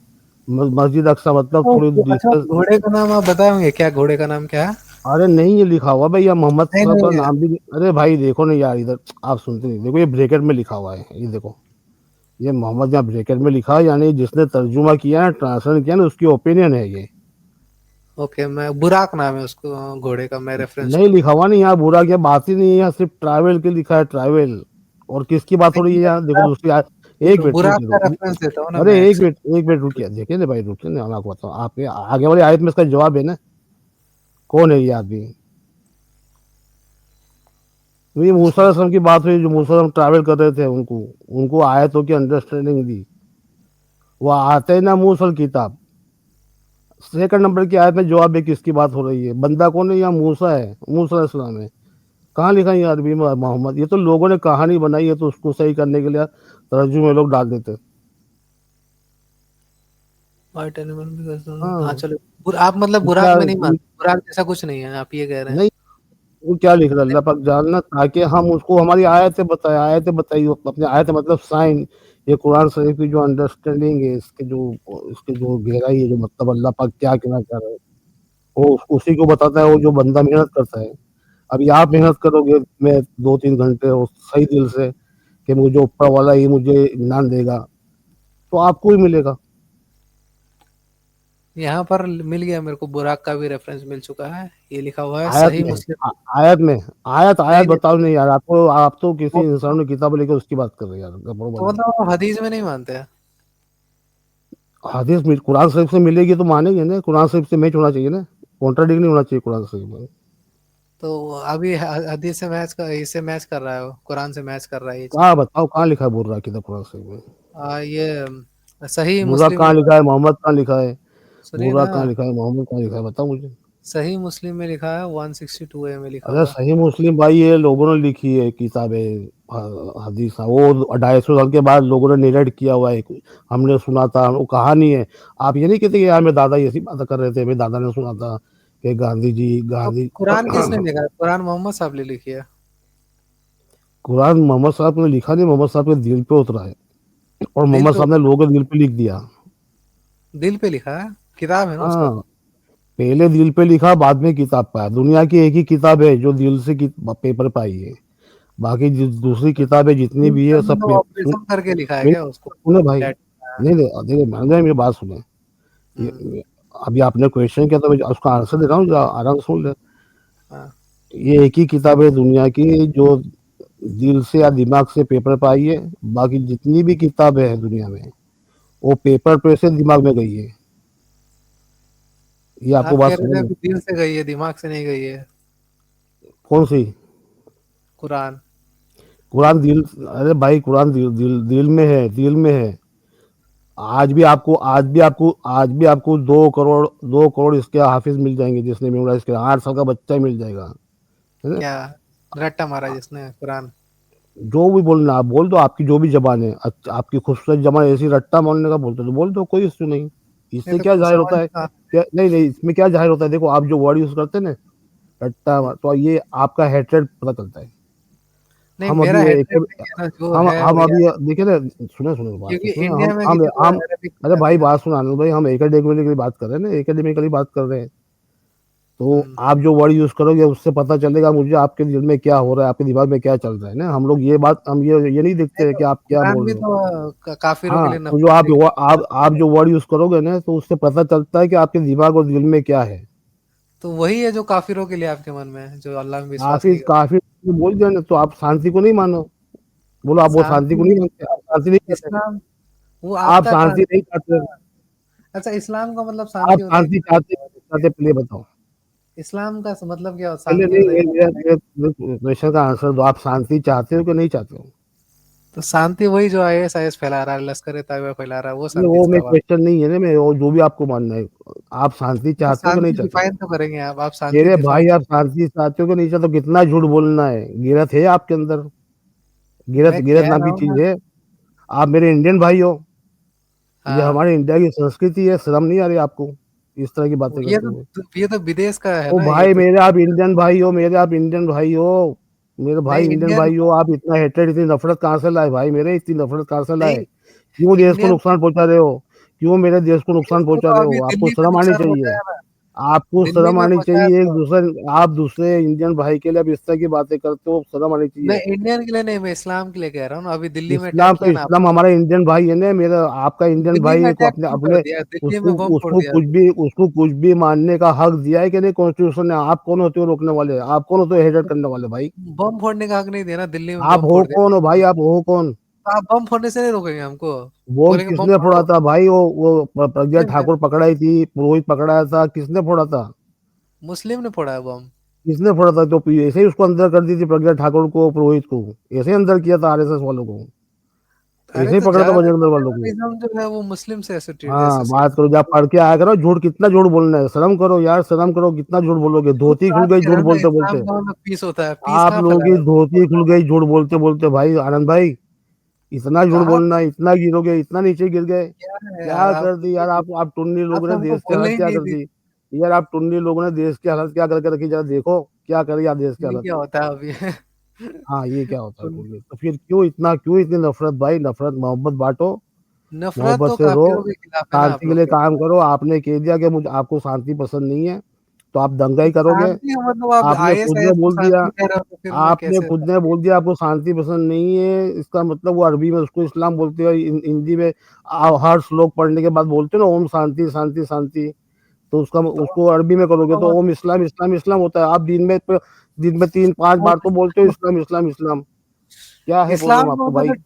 मस्जिद अक्सा मतलब थोड़ी अच्छा, डिस्टेंस। घोड़े का नाम आप बताएंगे क्या? घोड़े का नाम क्या है? अरे नहीं, ये लिखा हुआ भैया, मोहम्मद नहीं साहब का नहीं। नाम भी अरे भाई देखो ना यार, इधर आप सुनते नहीं, देखो ये ब्रैकेट में लिखा हुआ है, ये देखो, ये मोहम्मद यहाँ ब्रैकेट में लिखा है, यानी जिसने तर्जुमा किया है, ट्रांसलेट किया ना, उसकी ओपिनियन है ये। ओके, मैं बुराक नाम है उसको, घोड़े का मैं रेफरेंस नहीं टू। लिखा हुआ नहीं, यहाँ बुरा क्या बात ही नहीं है, यहाँ सिर्फ ट्रैवल के लिखा है, ट्रैवल। और किसकी बात हो रही है यहाँ, देखो दूसरी एक मिनट बुराक रुकिए, का रेफरेंस देता हूँ ना अरे मैं, एक एक मिनट रुकिए, देखिए ना भाई, रुकिए ना, मैं आपको बताऊँ, आपके आगे वाली आयत में इसका जवाब है ना, कौन है ये आदमी? तो ये मूसा सेकंड। अलैहिस्सलाम की बात हुई, जो मूसा अलैहिस्सलाम ट्रैवल कर रहे थे, उनको उनको आयतों की अंडरस्टैंडिंग दी, वो आते ना मूसल किताब। सेकंड नंबर की आयत में जवाब है किसकी बात हो रही है, बंदा कौन है यहाँ? मूसा है, मूसा अलैहिस्सलाम है। कहाँ लिखा है ये अरबी में मोहम्मद? ये तो लोगों ने कहानी बनाई है, तो उसको सही करने के लिए तर्जुमे लोग डाल देते हैं। व्हाइट एनिमल बिकॉज़ हाँ हाँ, चलो। आप मतलब बुराक क्या में नहीं मानते, बुराक जैसा कुछ नहीं है, आप ये कह रहे हैं? नहीं, वो क्या लिख रहा है अल्लाह पाक जानना, ताकि हम उसको हमारी आयतें बताए, आयतें बताई, अपने आयत मतलब साइन, ये कुरान शरीफ की जो अंडरस्टैंडिंग है, इसके जो गहराई है, जो मतलब अल्लाह पाक क्या कहना चाह रहे हैं, वो उसी को बताता है, वो जो बंदा मेहनत करता है। अभी आप मेहनत करोगे मैं 2-3 घंटे और सही दिल से कि मुझे ऊपर वाला ही मुझे इनाम देगा, तो आपको ही मिलेगा। यहाँ पर मिल गया मेरे को, बुराक का भी रेफरेंस मिल चुका है, ये लिखा हुआ है आयत सही में मुस्लिम। आ, आयत में आयत नहीं आयत नहीं, बताओ नहीं यार, आपको आप तो किसी तो, इंसान ने किताब लेके उसकी बात कर रहे हैं यार, गड़बड़ तो बंद है। मतलब आप हदीस में नहीं मानते हैं? हदीस कुरान शरीफ से मिलेगी तो मानेंगे ना, कुरान शरीफ से मैच होना चाहिए ना, कॉन्ट्राडिक्ट नहीं होना चाहिए कुरान शरीफ में। तो अभी हदीस से मैच कर, इससे मैच कर रहा है, वो कुरान से मैच कर रहा है ये चीज। कहाँ बताओ, कहाँ लिखा है बोल रहा है किताब कुरान शरीफ में? ये सही बुर्रा मुस्लिम में कहाँ लिखा लिखा है, मोहम्मद कहाँ लिखा है? सुनिए बुर्रा ना, कहाँ लिखा है, मोहम्मद कहाँ लिखा है, बताओ मुझे। सही मुस्लिम में लिखा है 162 में लिखा अरे हुआ है। सही मुस्लिम भाई, ये लोगों ने लिखी है किताबें, हदीस, वो 250 साल के बाद लोगों ने निरेट किया हुआ है, हमने सुना था, वो कहानी है। आप ये नहीं कहते कि यार मेरे दादा ऐसी बात कर रहे थे, मेरे दादा ने सुना था कि गांधी जी तो गांधी कुरान किसने लिखा है? कुरान मोहम्मद साहब ने लिखी है। कुरान मोहम्मद साहब ने लिखा नहीं, मोहम्मद साहब के दिल पे उतरा है, और दिल मोहम्मद पे, साहब ने लोगों के दिल पे लिख दिया। दिल पे लिखा है, किताब है ना उसका। हाँ, पहले दिल पे लिखा, बाद में किताब पाया। दुनिया की एक ही किताब है जो दिल से पेपर पाई है, बाकी दूसरी किताबें जितनी दिल भी पे है सब मतलब ऑपरेशन करके लिखा है क्या उसको, सुने मतलब भाई, टैट। नहीं नहीं देखिए, मान जाए मेरी बात सुने। हम्म, अभी आपने क्वेश्चन किया तो मैं उसका आंसर दे रहा हूँ, आराम से सुन ले। हाँ। ये एक ही किताब है दुनिया की जो दिल से या दिमाग से पेपर पे आई है, बाकी जितनी भी किताबें हैं दुनिया में वो पेपर पे से दिमाग में गई है। ये आपको आप बात कह रहे समझ थे में? अभी दिल से गई है, दिमाग से नहीं गई है कौन सी? कुरान। कुरान दिल, अरे भाई कुरान दिल में है, दिल में है। आज भी आपको 2 करोड़ इसके हाफिज मिल जाएंगे, जिसने मेमोराइज किया, 8 साल का बच्चा ही मिल जाएगा, है ना? क्या रट्टा मारा जिसने कुरान? जो भी बोलना आप बोल दो, आपकी जो भी जबान है, आपकी खूबसूरत जबान ऐसी, रट्टा मारने का बोलते हो तो बोल दो, कोई इश्यू नहीं। नहीं इससे तो क्या जाहिर समझ होता है? में क्या नहीं नहीं, इसमें क्या जाहिर होता है? देखो, आप जो वर्ड यूज करते हैं ना, तो ये आपका हेट्रेड पता चलता है। नहीं, हम मेरा अभी हेडसेट नहीं है ना, जो है हम वो अभी यार, देखिए ना, सुने सुने बात तो क्योंकि सुने, इंडिया में किसी को हम अरबिक अरे नहीं भाई आती ना। बात सुना आनंद भाई, हम एकेडमिकली बात कर रहे हैं ना, एकेडमिकली बात कर रहे हैं। तो हम्म, आप जो वर्ड यूज करोगे उससे पता चलेगा मुझे आपके दिल में क्या हो रहा है, आपके दिमाग में क्या चल रहा है ना। हम लोग ये बात, हम ये नहीं देखते नहीं हैं तो कि आप क्या कुरान बोल भी रहे हो। तो काफिरों के हाँ, लिए तो जो नफरत आप लिखा आप जो वर्ड यूज करोगे ना, तो उससे पता चलता है कि आपके दिमाग और दिल में क्या है। तो वही है जो काफिरों के लिए आपके मन में है, जो अल्लाह में विश्वास काफी नहीं करते। काफी बोल दिया ना, तो आप शांति को नहीं मानो। बोलो, आप वो शांति शांति को नहीं मानते, आप शांति नहीं चाहते, इस्लाम, वो आप आपका शांति नहीं चाहते, अच्छा, इस्लाम का मतलब आप शांति होता है शांति क्या? चाहते नहीं चाहते, पहले बताओ। इस्लाम का मतलब क्या पहले शांति नहीं, होता है क्या? मेरे क्वेश्चन का आंसर दो, आप शांति चाहते हो कि नहीं चाहते हो? तो शांति वही जो IS फैला रहा है, लश्कर तैयबा फैला रहा है, वो नहीं, शांति वो मैं इसका बात। क्वेश्चन नहीं है ना, मैं वो जो भी आपको मानना है, आप शांति तो चाहते हो कि नहीं शांति चाहते हो? डिफाइन तो करेंगे आप शांति मेरे डिफाइन। भाई, आप शांति चाहते हो कि नहीं चाहते हो? कितना झूठ बोलना है, गिरत है आपके अंदर? गिरत मैं गिरत कह नाम रहा की हूँ चीज ना। है। आप मेरे इंडियन भाई हो, ये हाँ, हमारे इंडिया की संस्कृति है, शर्म नहीं आ रही आपको इस तरह की बातें ये करते हुए? ये तो विदेश का है ओ ना, ये भाई तो। मेरे, आप इंडियन भाई हो, मेरे भाई नहीं इंडियन इंडियन, भाई हो, आप इतना हेट्रेड, इतनी नफरत कहाँ से लाए भाई मेरे, इतनी नफरत कहाँ से लाए? नहीं क्यों देश को इंडियन, नुकसान पहुंचा रहे हो? क्यों मेरे देश को नुकसान वो पहुंचा तो रहे अभी हो? आपको दिल्ली में शर्म आनी नुकसान चाहिए। पहुंचाया ना। आपको दिल्ली शर्म में आनी पहुंचाया चाहिए, एक तो। दूसरे, आप दूसरे इंडियन भाई के लिए अब इस तरह की बातें करते हो, शर्म आनी मैं चाहिए। इंडियन के लिए नहीं, मैं इस्लाम के लिए कह रहा हूँ ना, अभी दिल्ली में अटैक इस्लाम तो किया ना इस्लाम आपने। हमारा इंडियन भाई है ना, मेरा आपका इंडियन दिल्ली भाई में है, तो अटैक अपने क्यों कर अपने दिया, दिल्ली उसको में बम फोड़ दिया। उसको कुछ भी मानने का हक दिया है कि नहीं कॉन्स्टिट्यूशन ने? आप कौन होते हो रोकने वाले? आप कौन होते हो हेडर करने वाले भाई? बम फोड़ने का हक नहीं दिया ना, दिल्ली में आप बम हो फोड़ दिया। कौन हो भाई, आप हो कौन? तो आप बम फोड़ने से नहीं रोकेंगे हमको? वो बोलेंगे बम किसने फोड़ा फोड़ो। था भाई? वो प्रज्ञा मुस्लिम ने, ठाकुर पकड़ाई थी, पुरोहित पकड़ाया था, किसने फोड़ा था? मुस्लिम ने फोड़ा है बम। किसने फोड़ा था? तो ऐसे ही उसको अंदर कर दी थी, प्रज्ञा ठाकुर को, पुरोहित को ऐसे ही अंदर किया था, आरएसएस वालों को अरे ऐसे ही तो पकड़ा था, बजरंग दल वालों को। टेररिज्म जो है वो मुस्लिम से हाँ, एसोसिएट। बात करो, जब पढ़ के आया करो, झूठ कितना झूठ बोलना है, शर्म करो यार, शर्म करो, कितना झूठ बोलोगे, वो धोती तो खुल आप गई कह रहे झूठ हो ना, बोलते इस्लाम बोलते। का मतलब पीस होता है, पीस आप कहाँ लोगों फैला की रहे धोती हो? खुल गई झूठ बोलते बोलते भाई, आनंद भाई, इतना झूठ कहाँ बोलना है, इतना गिरोगे, इतना नीचे गिर गए। क्या है यार, क्या कर दी यार, आप टुन्नी लोगों आपने ने हमको देश की बोलने हालत ही क्या नहीं कर दी। दी। यार आप टुन्नी लोगों ने देश की हालत क्या करके रखी, जरा देखो क्या करी आप देश की नहीं हालत। क्या होता है अभी हाँ, ये क्या होता है उन बोलिए? तो फिर क्यों इतनी नफ़रत भाई? नफ़रत मोहब्बत बाँटो, नफ़रत मोहब्बत तो से रहो, काफ़िरों के खिलाफ है ना आप शांति के लोग लिए के। काम करो। आपने कह दिया कि मुझे आपको शांति पसंद नहीं है, तो आप दंगा ही करोगे। शांति का मतलब आप आपने खुद ने आईएस-आईएस को बोल दिया शांति कह रहे हो तो फिर मैं कैसे आपको शांति पसंद नहीं है, इसका मतलब वो अरबी में उसको इस्लाम बोलते हैं, हिंदी में हर श्लोक पढ़ने के बाद बोलते हैं ना ओम शांति, शांति, शांति। तो तो उसको अरबी में करोगे तो तो ओम इस्लाम, इस्लाम, इस्लाम होता है। आप दिन में 3-5 बार तो बोलते हो इस्लाम, इस्लाम, इस्लाम। क्या है प्रॉब्लम इस्लाम का आपको भाई? मतलब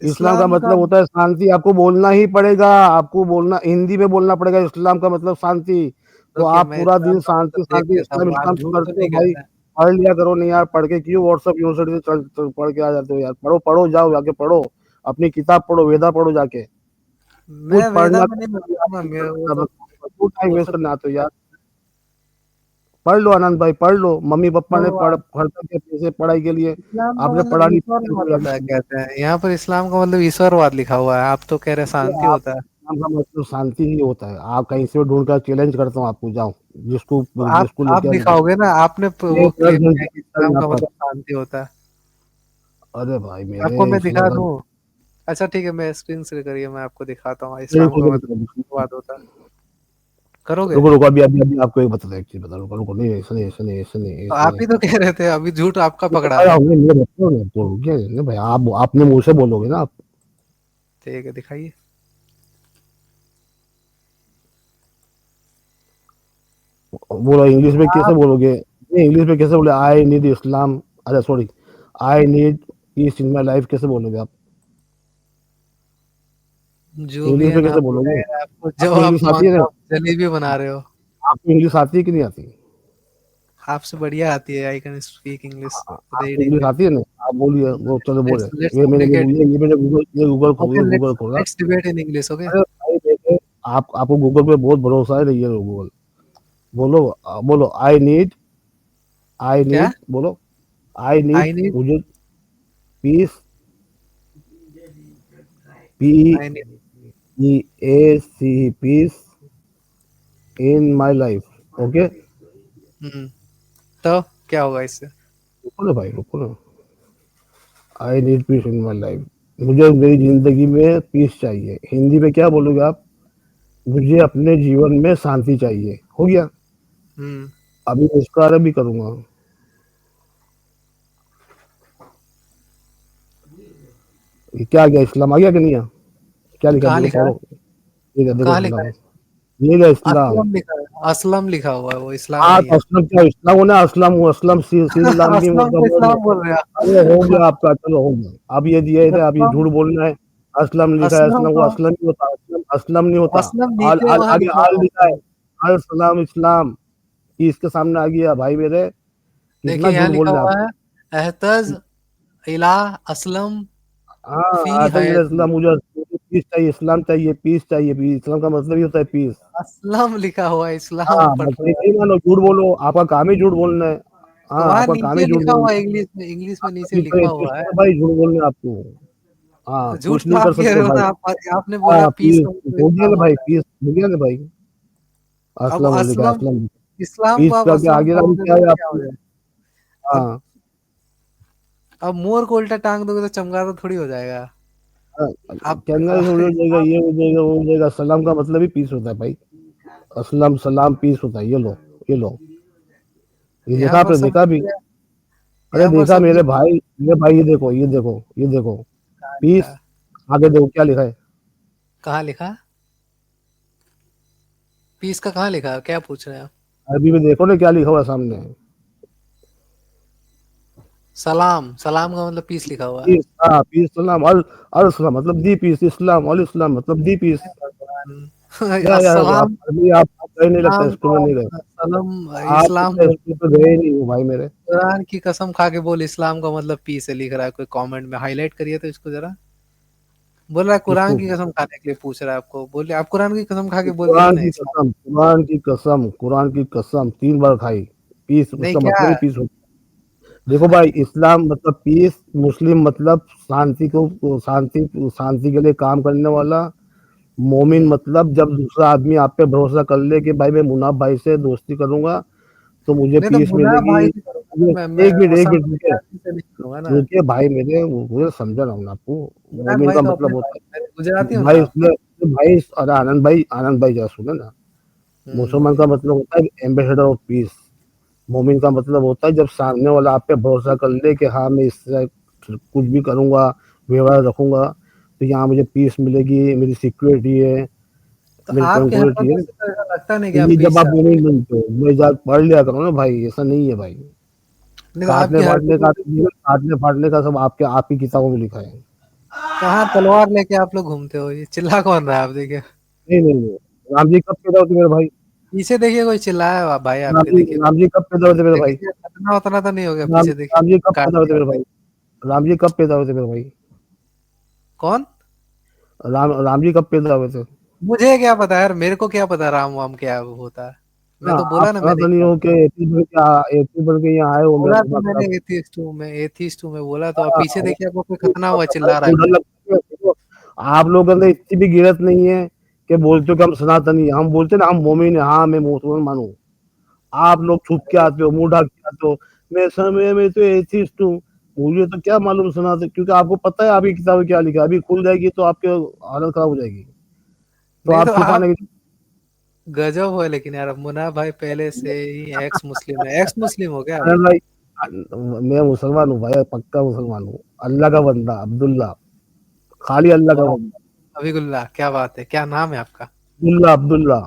इस्लाम का इस्लाम का मतलब होता है शांति, आपको बोलना ही पड़ेगा, आपको बोलना हिंदी में बोलना पड़ेगा, इस्लाम का मतलब शांति। तो रुकिए आप मैं पूरा इस्लाम दिन का मतलब शांति, देख शांति, लेता इस्लाम, हूँ, आप इस्लाम झूठ तो करते हो नहीं कह भाई। रहे हैं। पढ़ लिया करो नहीं यार, पढ़ के क्यों व्हाट्सएप यूनिवर्सिटी से पढ़ के आ जाते हो यार? पढ़ो, पढ़ो, जाओ जाके पढ़ो, अपनी किताब पढ़ो, वेदा पढ़ो जाके। कुछ मैं वेदा पढ़ना में नहीं करना नहीं मानता ना, आती मैं मतलब क्यों टाइम वो वेस्ट सब करना आते हो यार? पढ़ लो आनंद भाई, पढ़ लो। मम्मी पापा ने तो आप खर्चा किया पैसे पढ़ाई के लिए, इस्लाम का आपने मतलब पढ़ा नहीं। ईश्वरवाद होता है कहते हैं, यहाँ पर इस्लाम का मतलब ईश्वरवाद लिखा हुआ है, आप तो कह रहे हैं अरे शांति आप होता है। नाम का मतलब शांति ही होता है। आप कहीं से भी ढूँढ कर चैलेंज करता हूँ आपको, जाओ। जिसको तो जिसको आप लेके आना दिखाओगे ना, आपने ये वो दर्द क्लेम किया कि इस्लाम यहाँ का पर। मतलब शांति होता है। अरे भाई मेरे आपको मैं इस्लाम दिखा का दूँ? अच्छा ठीक है, मैं स्क्रीन शेयर करिए, मैं आपको दिखाता हूँ मेरे इस्लाम को का ये मतलब बताओ। ईश्वरवाद होता है। करोगे? रुको, रुको, अभी आपको एक बताता हूँ, एक चीज़ बता, रुको, रुको, नहीं, सुनिए, सुनिए, सुनिए, तो आप सुनिए। ही तो कह रहे थे, अभी झूठ आपका ये पकड़ा बताया है। हमने, मेरे बच्चों ने तो रुकिए नहीं भाई, आप अपने मुँह से बोलोगे ना आप। ठीक है, दिखाइए। बोलो इंग्लिश में कैसे आप बोलोगे? नहीं, इंग्लिश में कैसे बोले? आई नीड इस्लाम, अरे sorry, I need peace in my life कैसे बोलोगे आप? जो भी इंग्लिश है में ना, कैसे आप बोलोगे? आपको जो आपको आप इंग्लिश आती मान है लो ना? आप जलेबी बना रहे हो। आपको इंग्लिश आती है कि नहीं आती? आपसे बढ़िया आती है, I can speak English, read आपको इंग्लिश इंग्लिश। आती है ना? आप बोलिए, वो चलो बोले। लेट्स ये मैंने कम्युनिकेट। ये मैंने ओके, गूगल लेट्स खोला। Let's debate in English, okay. अरे भाई देखे, आपको गूगल पे बहुत भरोसा है, नहीं है गूगल। बोलो, बोलो आई क्या? नीड, बोलो आई नीड, आई नीड मुझे peace, P I need E A C peace in my life, okay. तो क्या होगा इससे? रुको ना भाई, रुको ना। I need peace in my life, मुझे मेरी जिंदगी में पीस चाहिए। हिंदी में क्या बोलोगे आप? मुझे अपने जीवन में शांति चाहिए, हो गया। हम्म अभी मैं इसका अरबी करूंगा। ये क्या आ गया? इस्लाम आ गया कि नहीं आ? क्या लिखा कहाँ देखो, लिखा है? पढ़ो। ये क्या देखो, कहाँ लिखा इस्लाम। है? ये क्या इस्लाम? असलम लिखा है, असलम लिखा हुआ है, वो इस्लाम हाँ नहीं तो है। असलम क्या इस्लाम होना? असलम हूँ, असलम सीन लाम भी असलम को मतलब। इस्लाम बोल रहे अरे हो हैं। गया आपका, चलो हो गया। अब ये दिए थे, अब ये असलम झूठ बोलना है। असलम लिखा है, असलम असलम वो को असलम नहीं होता, असलम असलम नहीं होता। असलम आल, नीचे आल, वहां आगे लिखा आल हुआ लिखा है। होगा। अल सलाम इस्लाम, ये इसके सामने आ गया भाई मेरे। देखिए कितना यहाँ झूठ लिखा बोल रहे हैं हुआ आप? है, एहतज इला असलम हाँ, फी आता ही हयती। इस्लाम, मुझे पीस चाहिए, इस्लाम चाहिए, पीस चाहिए, पीस इस्लाम का मतलब ही होता है पीस। असलम लिखा हुआ है, इस्लाम हाँ पढ़ बस रहे ये हैं। नहीं मानो, झूठ बोलो, आपका काम ही झूठ बोलना है। तो हाँ वहां आपका काम नीचे ही झूठ लिखा हुआ बोलना है, है। इंग्लिश में नीचे अभी तो लिखा इंटरेस्ट हुआ है। है भाई झूठ बोलने आपको। हाँ झूठ कुछ तो नहीं आप कर कह सकते रहे हो भाई। ना, आप आपने बोला हाँ पीस पीस का मतलब हो गया इस्लाम ना भाई, होता है। पीस हो गया ना भाई। अब असलम लिखा है, असलम, असलम। इस्लाम को पीस आप का क्या असलम आगे नाम कहोगे क्या तो है क्या हो आपको? जाए? अब हाँ। अब मोर को उल्टा टांग दोगे तो चमगादड़ थोड़ी हो जाएगा। हाँ, आप कहने का हो जाएगा, इस्लाम ये हो जाएगा, वो हो जाएगा। सलाम का मतलब ही पीस होता है भाई। असलम सलाम पीस होता है, ये लो, ये लो। ये यहाँ देखा पर आपने? सब देखा भी? लिख अरे यहाँ पर देखा सब मेरे लिख भाई, मेरे भाई, ये देखो, ये देखो, ये देखो। कहाँ लिखा पीस, है? आगे देखो क्या लिखा है। कहाँ लिखा है? पीस का कहाँ लिखा है, क्या पूछ रहे हैं आप? अरबी में देखो ना क्या लिखा हुआ है सामने। सलाम, सलाम का मतलब पीस लिखा हुआ है। पीस, हाँ पीस सलाम, अल अल सलाम मतलब दी पीस, इस्लाम अल इस्लाम मतलब दी पीस। हे भगवान। या आप अस्सलाम, अभी आप गए नहीं, लगता है इस्लाम स्कूल को में नहीं गए। सलम आप इस्लाम लगता है स्कूल बोलते पे हैं। गए ही नहीं हो भाई मेरे। कुरान की कसम खा के बोल, इस्लाम का मतलब पीस है, लिख रहा है कोई कमेंट में, हाईलाइट करिए तो इसको जरा। बोल रहा है कुरान किसको? की कसम खाने के लिए पूछ रहा है आपको, बोलिए आप कुरान की कसम खा के बोल दीजिए कुरान ना की इस्लाम। कसम, कुरान की कसम, कुरान की कसम 3 बार खाई। पीस नहीं उसका क्या? मतलब ही पीस होता है। देखो भाई, इस्लाम मतलब पीस, मुस्लिम मतलब शांति, शांति के लिए काम करने वाला। मोमिन हम्म मतलब जब दूसरा आदमी आप पे भरोसा कर ले कि भाई मैं मुनाफ भाई से दोस्ती करूंगा तो मुझे नहीं तो पीस मुनाफ भाई मिलेगी। से करो। मैं एक मिनट एक मुसलमान मिनट रुकिए, जाति से नहीं करूंगा ना। रुकिए भाई मेरे, मुझे समझा रहा हूँ ना आपको। इमरान मोमिन भाई का तो मतलब अपने भाई, होता मैं गुजराती है हूँ ना भाई, आप। इसमें भाई, अरे आनंद भाई जरा सुने ना। मुसलमान का बोलिए। मतलब होता है एम्बेसडर ऑफ पीस। मोमिन का मतलब होता है जब सामने वाला आप पे भरोसा कर ले कि हाँ मैं इससे कुछ भी करूंगा, व्यवहार रखूंगा, तो यहाँ मुझे पीस मिलेगी, मेरी सिक्योरिटी है, तो मेरी आपकी ट्रंक्विलिटी हरकतों है। से तो ऐसा लगता नहीं कि तो आप ये जब पीस आप चाहते मोमिन बनते हो, मैं जा पढ़ लिया करो ना भाई, ऐसा नहीं है भाई। हैं। नहीं तो काटने आपकी फाटने हरकतों का, से काटने फाटने का सब आपके आप ही किताबों में लिखा है। कहाँ तलवार लेके आप लोग घूमते हो, ये चिल्ला कौन रहा है आप देखिए। नहीं नहीं नहीं, राम जी कब पैदा होते मेरे भाई? पीछे देखिए कोई चिल्लाया हुआ भाई आपके, देखिए राम जी कब पैदा होते मेरे भाई? देखिए खतना उतना तो नहीं हो गया, राम पीछे देखिए राम जी कब पैदा काटने होते मेरे वाला। भाई? राम जी कब पैदा होते मेरे भाई? कौन? राम जी कब पैदा हुए थे? मुझे क्या पता यार, मेरे को क्या पता राम वाम क्या होता है। मैं हाँ, तो आप बोला ना मैं नहीं सनातनी हो जानता। के एथी बन के यहाँ आए हो, बोला तो मैं मैंने आपको। एथिस्ट हूँ, मैं एथिस्ट हूँ मैं बोला तो, अब हाँ, पीछे देखिए आपको कोई वो खतना हुआ चिल्ला रहा है वो डर कोई। लगता है देखो, आप लोगों के अंदर इतनी भी गिरत नहीं है कि बोलते हो कि हम सनातनी हैं। हम बोलते हैं ना हम मोमिन है, हाँ मैं मुसलमान हूँ। आप लोग छुप के आते हो, मुंह ढक के आते हो। मैं समय में तो एथिस्ट हूँ, मुझे तो क्या मालूम सनातन, क्योंकि आपको पता है आपकी किताब में क्या लिखा है, अभी खुल जाएगी तो आपके हालत खराब हो जाएगी। तो नहीं तो आप आप छुपाने की। गजब हो, लेकिन यार मुन्ना भाई पहले से ही एक्स मुस्लिम है, एक्स मुस्लिम हो गया आप। अरे भाई, मैं मुसलमान हूँ भाई, पक्का मुसलमान हूँ, अल्लाह का बंदा अब्दुल्ला, खाली अल्लाह का वाह, बंदा। अभिगुल्ला क्या बात है, क्या नाम है आपका? अब्दुल्ला अब्दुल्ला।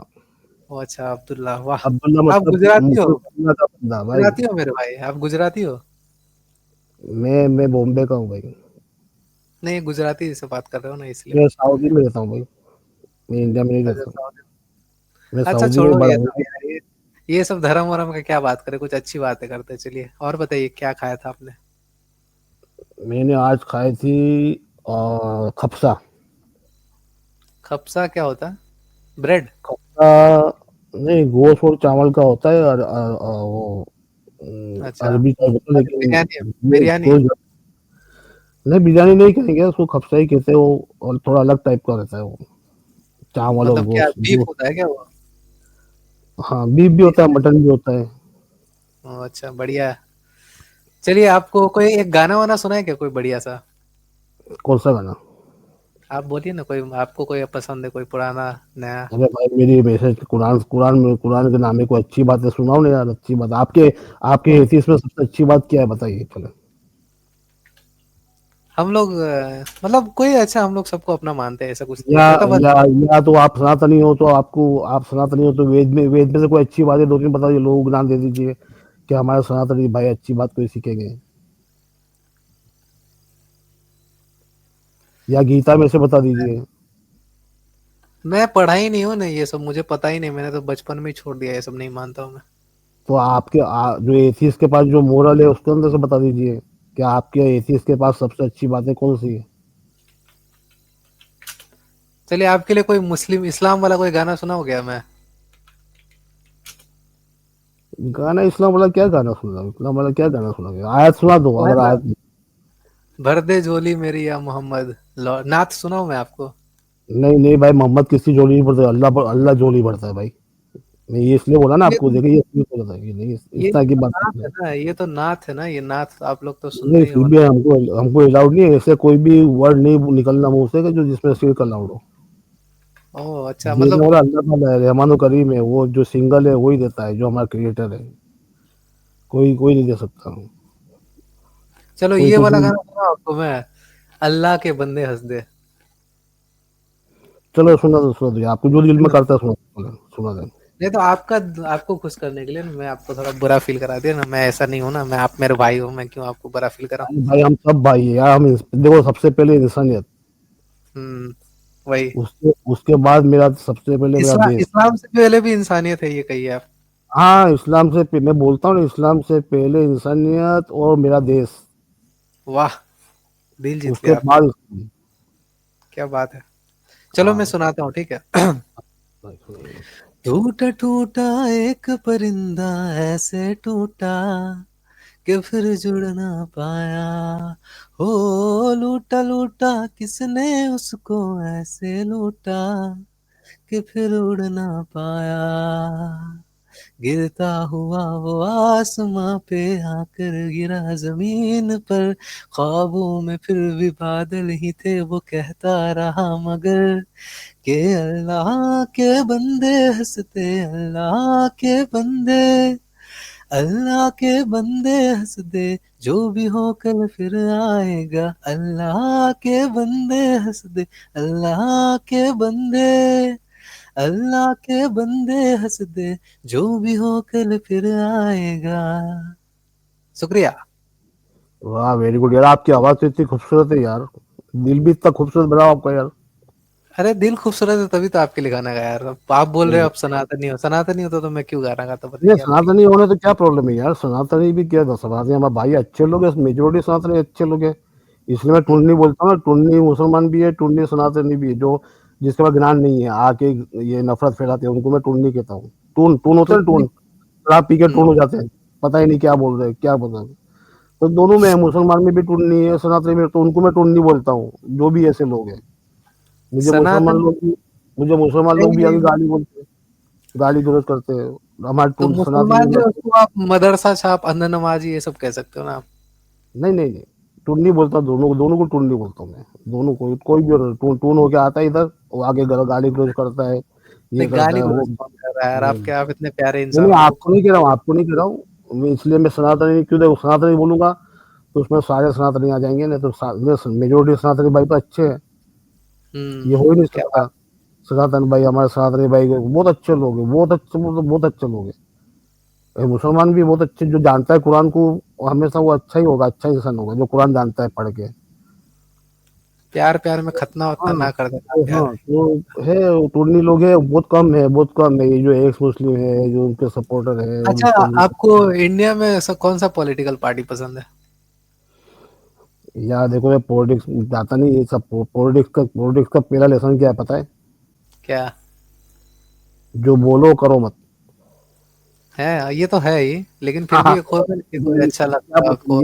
ओ अच्छा अब्दुल्ला, वाह। अब्दुल्ला आप मतलब गुजराती हो? अल्लाह का बंदा भाई। गुजराती हो मेरे भाई, आप गुजराती हो? मैं बॉम्बे का हूँ भाई। नहीं गुजराती से बात कर रहे हो ना इसलिए। मैं सऊदी में रहता हूँ भाई, मैं इंडिया में नहीं अच्छा रहता हूँ। समझ। मैं अच्छा सऊदी में छोड़ो बड़ा ये हूँ। सब यार, ये सब धर्म वरम का क्या बात करें, कुछ अच्छी बातें करते हैं। चलिए और बताइए क्या खाया था आपने? मैंने आज खाई थी खपसा। खपसा क्या होता है? ब्रेड? खपसा नहीं, गोश्त और चावल का होता है, और वो अच्छा, अरबी टाइप होता है, अच्छा लेकिन बिरयानी है, ये बिरयानी। गोश्त नहीं, बिरयानी नहीं कहेंगे उसको, खपसा ही कहते हैं वो, और थोड़ा अलग टाइप का रहता है वो, चावल और मतलब क्या गोश्त बीफ दो। होता है क्या वो? हाँ, बीफ भी बीफ होता है, है। मटन भी होता है। अच्छा बढ़िया है। चलिए आपको कोई एक गाना वाना सुना है क्या, कोई बढ़िया सा? कौन सा गाना? आप बोलिए ना, कोई आपको कोई पसंद है, कोई पुराना नया। अरे भाई, मेरी मैसेज कुरान कुरान में, कुरान के नाम में कोई अच्छी बात है, सुनाओ ना यार, अच्छी बात आपके, आपके तो एथियस में सबसे अच्छी बात क्या है बताइए पहले। हम लोग मतलब कोई अच्छा, हम लोग सबको अपना मानते हैं, ऐसा कुछ नहीं या होता, बस। या या तो आप सनातनी हो, तो आपको, आप सनातनी हो तो वेद में से कोई अच्छी बातें दो तीन बताइए, लोगों को ज्ञान दे दीजिए कि हमारे सनातनी भाई अच्छी बात कोई सीखेंगे। या गीता में से बता दीजिए। मैं पढ़ा ही नहीं हूँ ना ये सब, मुझे पता ही नहीं, मैंने तो बचपन में ही छोड़ दिया, ये सब नहीं मानता हूँ मैं। तो आपके जो एथियस के पास जो मोरल है उसके अंदर से बता दीजिए कि आपके एथियस के पास सबसे अच्छी बातें कौन सी है। चलिए आपके लिए कोई मुस्लिम इस्लाम वाला कोई गाना सुना हो गया मैं? गाना इस्लाम वाला क्या गाना सुना, इस्लाम वाला क्या गाना सुना गया, आयत सुना दो वो है अगर ना, आयत। भर दे झोली मेरी या मोहम्मद, नाथ सुनाऊं मैं आपको? नहीं नहीं भाई, मोहम्मद किसी जोड़ी नहीं पड़ता, अल्लाह पर, अल्लाह जोड़ी पड़ता है भाई। मैं ये इसलिए बोला ना ये आपको, तो देखिए ये इसलिए बोला था, ये नहीं इस ये तरह की तो बात नाथ नहीं है है। ना, ये तो नाथ है ना, ये नाथ आप लोग तो नहीं, सुनते ही फिर हो भी ना। हमको हमको अलाउड नहीं है ऐसे कोई भी वर्ड नहीं निकलना मुंह से कि जो जिसमें शिरक अलाउड हो। ओह अच्छा, देने मतलब वाला अल्लाह ताला है, रहमान करीम है, वो जो सिंगल है वही देता है, जो हमारा क्रिएटर है, कोई कोई नहीं दे सकता। चलो कोई ये कुछ वाला नहीं। गाना सुना आपको मैं, अल्लाह के बंदे हंस दे। चलो सुना दो, सुना दो, आपको जो दिल में करता है सुना, सुना दे। नहीं तो आपका, आपको खुश करने के लिए ना, मैं आपको थोड़ा बुरा फील करा दिया ना, मैं ऐसा नहीं हूं ना, मैं, आप मेरे भाई हो, मैं क्यों आपको बुरा फील कराऊं। अरे भाई हम सब भाई है यार, हम देखो सबसे पहले इंसानियत, हम्म, वही। उसके उसके बाद मेरा, सबसे पहले मेरा देश। इस्लाम से पहले भी इंसानियत है, ये कहिए आप। हाँ, इस्लाम से मैं बोलता हूँ ना, इस्लाम से पहले इंसानियत और मेरा देश, वाह, दिल जीत उसके लिया आपने। बाद इस्लाम। क्या बात है। चलो मैं हाँ सुनाता हूँ, ठीक है। भाई, सुनिए। टूटा टूटा एक परिंदा ऐसे टूटा कि फिर जुड़ ना पाया, हो लूटा लूटा किसने उसको ऐसे लूटा कि फिर उड़ ना पाया। गिरता हुआ वो आसमां पे आकर गिरा जमीन पर, ख्वाबों में फिर भी बादल ही थे वो कहता रहा मगर, के अल्लाह के बंदे हंसते, अल्लाह के बंदे, अल्लाह के बंदे हंस दे, जो भी हो कल फिर आएगा, अल्लाह के बंदे हंस दे, अल्लाह के बंदे, अल्लाह के बंदे हंस दे, जो भी हो कल फिर आएगा। शुक्रिया। वाह वेरी गुड यार, आपकी आवाज तो इतनी खूबसूरत है यार, दिल भी इतना खूबसूरत बना आपका यार। अरे दिल खूबसूरत है तभी तो आपके लिए गाना गाया यार। अब आप बोल रहे हो नहीं आप सनातनी हो, सनातनी हो तो मैं क्यों गाना गाता, नहीं, बताइए आप ही। सनातनी होने तो क्या प्रॉब्लम है यार, सनातनी भी क्या था, सनातनी हमारे भाई अच्छे लोग हैं, मेजोरिटी सनातनी अच्छे लोग हैं, इसलिए मैं हम्म, टुन्नी बोलता हूँ ना, टुन्नी मुसलमान भी है, टुन्नी सनातनी भी है, जो जिसके पास ज्ञान नहीं है आके ये नफरत फैलाते हैं उनको मैं टुन्नी कहता हूँ। टून टून होता तो है ना, टून, शराब पी के हम्म, टून हो जाते हैं, पता ही नहीं क्या बोल रहे हैं क्या पता। तो दोनों में है, मुसलमान में भी टुन्नी है, सनातनी में, तो उनको मैं टुन्नी बोलता हूँ, जो भी ऐसे लोग हैं। मुझे मुसलमान सनातन लोग भी मुझे मुसलमान लोग भी नहीं, आके गाली बोलते हैं, गाली गलौज करते हैं, हमारे तो टून सनातनी मुसलमान में। जो है उसको आप मदरसा छाप, अंध नमाजी ये सब कह सकते हो ना आप। नहीं नहीं नहीं, टुन्नी बोलता हूँ, दोनों को टुन्नी बोलता हूँ मैं, दोनों को, कोई भी हो, टून टून होके आता है इधर, वो आगे गाली गलौज करता है, ये नहीं करता गाली है वो। गलौज कौन कर रहा है यार, नहीं आपके आप इतने प्यारे नहीं, इंसान हो आपको नहीं कह रहा हूँ, कौन। आपको नहीं कह रहा हूँ, मैं इसलिए मैं सनातनी क्यों, देखो सनातनी बोलूंगा तो उसमें सारे सनातनी आ जाएंगे, नहीं तो मेजोरिटी सनातनी भाई तो अच्छे हैं, ये हो ही नहीं क्या बात। सकता। सनातन भाई, हमारे सनातनी भाई बहुत अच्छे लोग हैं, बहुत अच्छे, मतलब बहुत अच्छे लोग हैं। ये मुसलमान भी बहुत अच्छे, जो जानता है कुरान को, वो हमेशा वो अच्छा ही होगा, अच्छा इंसान होगा जो कुरान जानता है पढ़ के। प्यार प्यार में खतना वतना हाँ ना कर देना तो, यार। हाँ तो है, टुन्नी लोग है, बहुत कम है, बहुत कम है, ये जो एक्स मुस्लिम है, जो उनके सपोर्टर है अच्छा, उनके लिए। आपको इंडिया में कौन सा पॉलिटिकल पार्टी पसंद है? यार देखो, मैं पॉलिटिक्स जाता नहीं ये सब, पॉलिटिक्स का पहला लेसन क्या है पता है? क्या जो बोलो करो मत। है? ये तो है ही, लेकिन फिर हाँ भी हाँ, एक होता है कि कोई ये अच्छा क्या लगता है पता, आपको,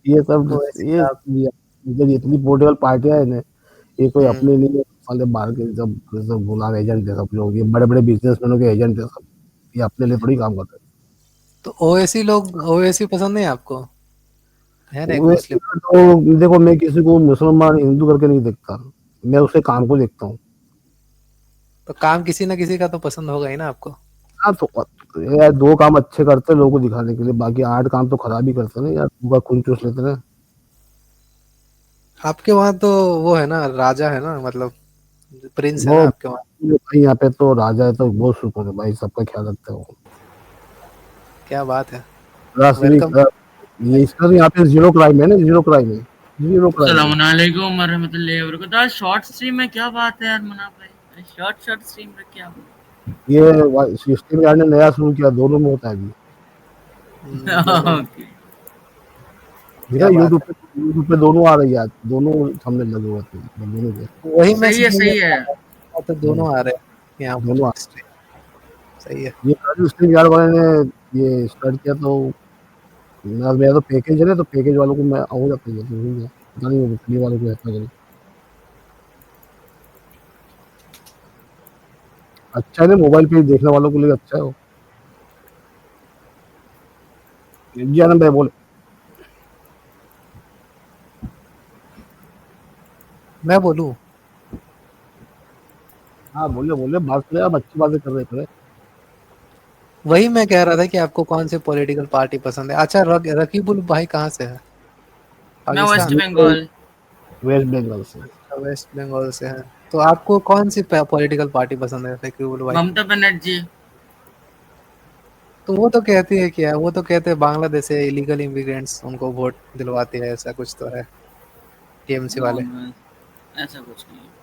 ये सब कोई ये ऐसी आप। जब इतनी पॉलिटिकल पार्टियां है ना, ये कोई हम्म, अपने नहीं है, साले बाहर के सब सब गुलाम एजेंट है सब लोग, ये बड़े बड़े बिजनेसमैनों के एजेंट है सब, ये अपने लिए थोड़ी काम करते तो ओवैसी लोग, ओवैसी पसंद नहीं आपको? है ना हैं। एक वैसे मुस्लिम। तो देखो, मैं किसी को मुसलमान हिंदू करके नहीं देखता, मैं उसके काम को देखता हूँ। तो काम किसी ना किसी का तो पसंद होगा ही ना आपको। हाँ तो यार, दो काम अच्छे करते हैं लोगों को दिखाने के लिए, बाकी आठ काम तो खराब ही करते हैं ना यार, पूरा खून चूस लेते हैं। आपके वहाँ तो वो है ना, राजा है ना, मतलब प्रिंस है वो ना आपके वहाँ। भाई यहाँ पे तो राजा है तो बहुत सुकून है भाई, सबका ख्याल रखते हैं वो। क्या बात है। राष्ट्रीय वेलकम। ये इसका तो यहाँ पे जीरो क्राइम है ना, जीरो क्राइम है, जीरो क्राइम है। अस्सलामुअलैकुम वरहमतुल्लाहि वबरकातुहू। आज शॉर्ट स्ट्रीम में क्या बात है यार मना भाई, शॉर्ट शॉर्ट स्ट्रीम में क्या ये सिस्टम यार ने नया शुरू किया, दोनों में होता है अभी। दोनों। ओके। देखा, क्या बात है। यूट्यूब पे दोनों आ रही है आज, दोनों सामने लगे हुए थे, दोनों के, वही मैं सही है समझ सही है। रहा था, तो हम्म, दोनों आ रहे हैं यहाँ पर। दोनों आ सही है। ये स्ट्रीम यार वाले ने ये स्टार्ट किया, तो मेरा तो पैकेज है ना, तो पैकेज वालों को मैं हो जाता है, तो हो गया, पता नहीं वो फ्री वालों को ऐसा करें। अच्छा है ना, मोबाइल पे देखने वालों के लिए अच्छा है वो। जी आनंद भाई बोले। मैं बोलूँ? हाँ बोले बोले, बात करें, आप अच्छी बातें कर रहे थे। वही मैं कह रहा था कि आपको कौन सी पॉलिटिकल पार्टी पसंद है। अच्छा, रकीबुल भाई कहाँ से है? मैं वेस्ट पाकिस्तान। बंगाल। वेस्ट बंगाल से। वेस्ट बंगाल से है। तो आपको कौन सी पॉलिटिकल पार्टी पसंद है रकीबुल भाई? ममता बनर्जी। तो वो तो कहती है क्या, वो तो कहते हैं बांग्लादेश से इलीगल इमिग्रेंट्स उनको वोट दिलवाती है, ऐसा कुछ तो है टीएमसी नो वाले। नो, ऐसा कुछ नहीं है।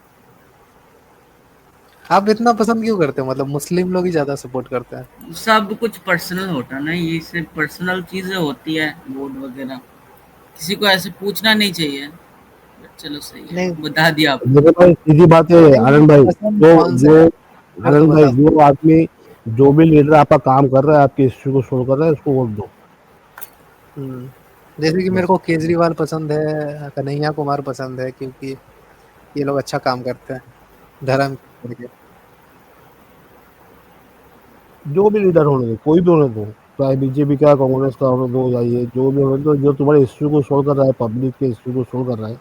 आप इतना पसंद क्यों करते हो, मतलब मुस्लिम लोग ही ज्यादा सपोर्ट करते हैं। सब कुछ पर्सनल होता है ना, ये सिर्फ पर्सनल चीजें होती है, वोट वगैरह किसी को ऐसे पूछना नहीं चाहिए। बट चलो सही है, नहीं बता दिया आपने। देखो भाई, सीधी बात है नहीं, आनंद भाई, पसंद जो कौन से जो है फिर तो आनंद भाई, बताओ। जो आदमी, जो भी लीडर आपका काम कर रहा है, आपके इश्यू को सोल्व कर रहा है, उसको वोट दो, जैसे कि मेरे बस। को केजरीवाल पसंद है, कन्हैया कुमार पसंद है, क्योंकि ये लोग अच्छा काम करते हैं धर्म के करके। जो भी लीडर होने दो, कोई भी होने दो, चाहे बीजेपी का, कांग्रेस का होने दो, या ये जो भी होने दो, जो तुम्हारे इश्यू को सोल्व कर रहा है, पब्लिक के इश्यू को सोल्व कर रहा है,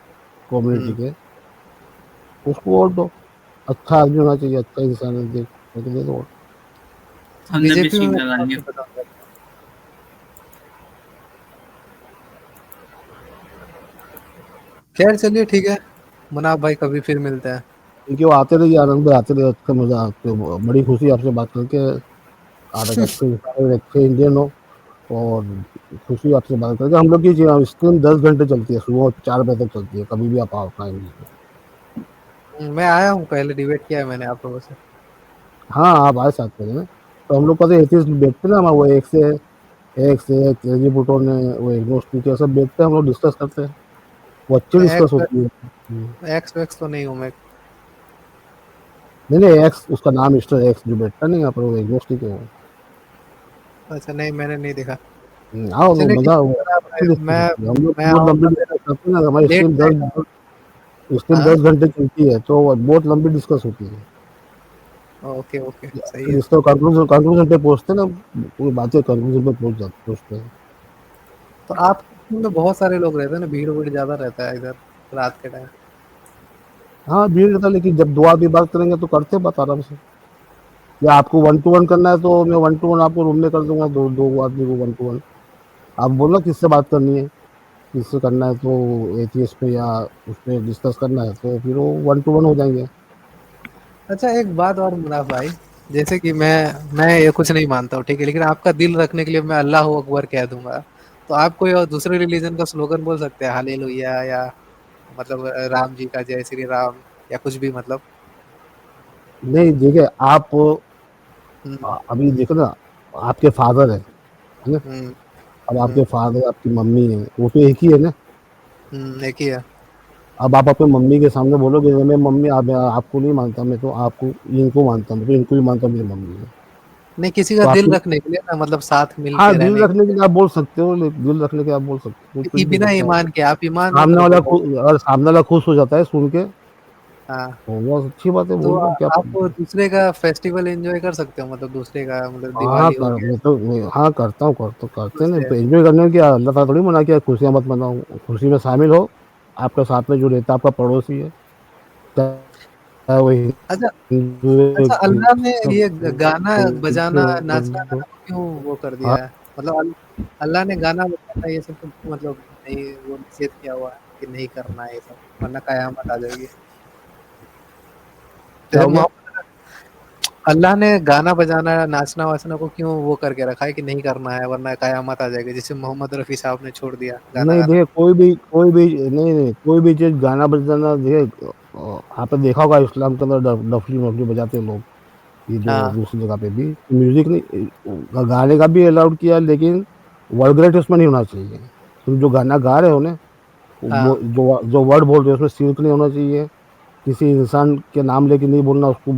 कम्युनिटी हम्म। के, उसको वोट दो। अच्छा आदमी होना चाहिए, अच्छा इंसान है, देख तो दे दो वोट। हमने भी बीजेपी में सीम मैं लगा कौन लिया। सी पसंद करता हूँ। खैर चलिए ठीक है, मुनाफ भाई कभी फिर मिलते हैं। क्योंकि वो आते रहिए, आनंद भाई आते रहिए, अच्छा मजा, आपको बड़ी खुशी आपसे बात करके। आप एक अच्छे इंसान हो, अच्छे इंडियन हो, और खुशी आपसे बात करके। हम लोग की स्क्रीन 10 घंटे चलती है, सुबह 4 बजे तक चलती है, कभी भी आप आओ टाइम में। मैं आया हूँ, पहले डिबेट किया है मैंने आप लोगों से। हाँ, आप आए साथ में, तो हम लोग पता है एथिस्ट बैठते ना, हम वो एक से एक केजी बुटो ने, वो एग्नोस्टिक के सब बैठते हैं, हम लोग डिस्कस करते हैं, वो अच्छी मैं डिस्कस एक्स होती है। एक्स वैक्स तो नहीं हूँ मैं। नहीं नहीं, एक्स उसका नाम मिस्टर एक्स जो बैठता नहीं, यहाँ पर वो एग्नोस्टिक है वो। अच्छा नहीं, मैंने नहीं देखा। आओ तो चलिए ठीक मजा, है, वो अगर अच्छी डिस्कस होती है, हम लोग मैं बहुत लंबी आऊँगा फिर। डिस्कस करते हैं ना, हमारी लेट नाइट। स्ट्रीम हाँ। 10 घंटे चलती है, तो बहुत लंबी डिस्कस होती है। ओके ओके, सही फिर है। इसको कंक्लूजन कंक्लूजन पे पहुंचते हैं ना, पूरी बातें कंक्लूजन पे पहुंचते हैं। तो आपके टीम में बहुत सारे लोग रहते हैं ना, भीड़ वीड़ ज्यादा रहता है इधर रात के टाइम। हाँ, भीड़ रहता है, लेकिन जब 2 आदमी बात करेंगे तो करते हैं बात आराम से। या आपको 1 to 1 करना है, तो मैं 1 to 1 आपको रूम में कर दूंगा, दो दो आदमी को 1 to 1। आप बोलो किससे बात करनी है, किससे करना है, तो एटीएस पे या उस पे डिस्कस करना है, तो फिर वो 1 to 1 हो जाएंगे। अच्छा एक बात और मुनाफ भाई, जैसे कि मैं ये कुछ नहीं मानता हूँ ठीक है, लेकिन आपका दिल रखने के लिए मैं अल्लाह अकबर कह दूंगा। तो आप कोई और दूसरे रिलीजन का स्लोगन बोल सकते हैं, हालेलुया या मतलब राम जी का जय श्री राम, या कुछ भी मतलब। नहीं देखिए आप, हम्म। अभी देखो ना, आपके फादर है ना, हम्म। अब आपके हम्म। फादर, आपकी मम्मी है, वो तो एक ही है ना। एक ही है। अब आप अपनी मम्मी के सामने बोलोगे, मैं मम्मी, आप आपको नहीं मानता, मैं तो आपको, इनको मानता हूँ, मैं तो इनको ही मानता हूँ, मेरी मम्मी है। नहीं, किसी का तो दिल आपकी, रखने के लिए ना, मतलब साथ मिल हाँ, के दिल रहने के रखने के लिए आप बोल सकते हो, दिल रखने के आप बोल सकते हो, कुछ लिए। भी बिना बोलता है। ईमान के आप ईमान रख रहे हो। अगर सामने वाला खुश हो जाता है सुन के, हाँ। तो बहुत अच्छी बात है, तो बोल दो, क्या आप प्रॉब्लम है। दूसरे का फेस्टिवल एंजॉय कर सकते हो, मतलब दूसरे का, मतलब हाँ दिवाली हो कर गया। मैं तो मैं, हाँ करता हूँ, करते हैं ना, दूसरे। तो एंजॉय करने में क्या, अल्लाह ताला थोड़ी मना किया खुशियाँ मत मनाओ, खुशी में शामिल हो। आपके साथ में जो रहता है आपका पड़ोसी है, चाहे वो अच्छा। हिंदू है, अच्छा, अल्लाह ने ये गाना कोई भी बजाना नाचना हो। गाना को क्यों वो कर हाँ, दिया है? मतलब अल्लाह ने गाना बजाना ये सब को क्यों, मतलब नहीं वो निषेध किया हुआ है कि नहीं करना है ये सब, वरना कयामत आ जाएगी। क्या जैसे हो गया। मोहम्मद, अल्लाह ने गाना बजाना नाचना वाचना को क्यों वो करके रखा है कि नहीं करना है वरना कयामत आ जाएगी, जैसे मोहम्मद रफी साहब ने छोड़ दिया गाना नहीं गाना। देखिए, नहीं नहीं, कोई भी चीज गाना बजाना, देखिए आपने देखा होगा इस्लाम के अंदर डफली मफली बजाते हैं लोग, ये जो हाँ। दूसरी जगह पे भी म्यूजिक नहीं, गाने का भी अलाउड किया, लेकिन वर्गरेट उसमें नहीं होना चाहिए। तुम जो गाना गा रहे हो ना, वो हाँ। जो जो वर्ड बोल रहे हो उसमें सिर्क नहीं होना चाहिए, किसी इंसान के नाम लेके नहीं बोलना उसको।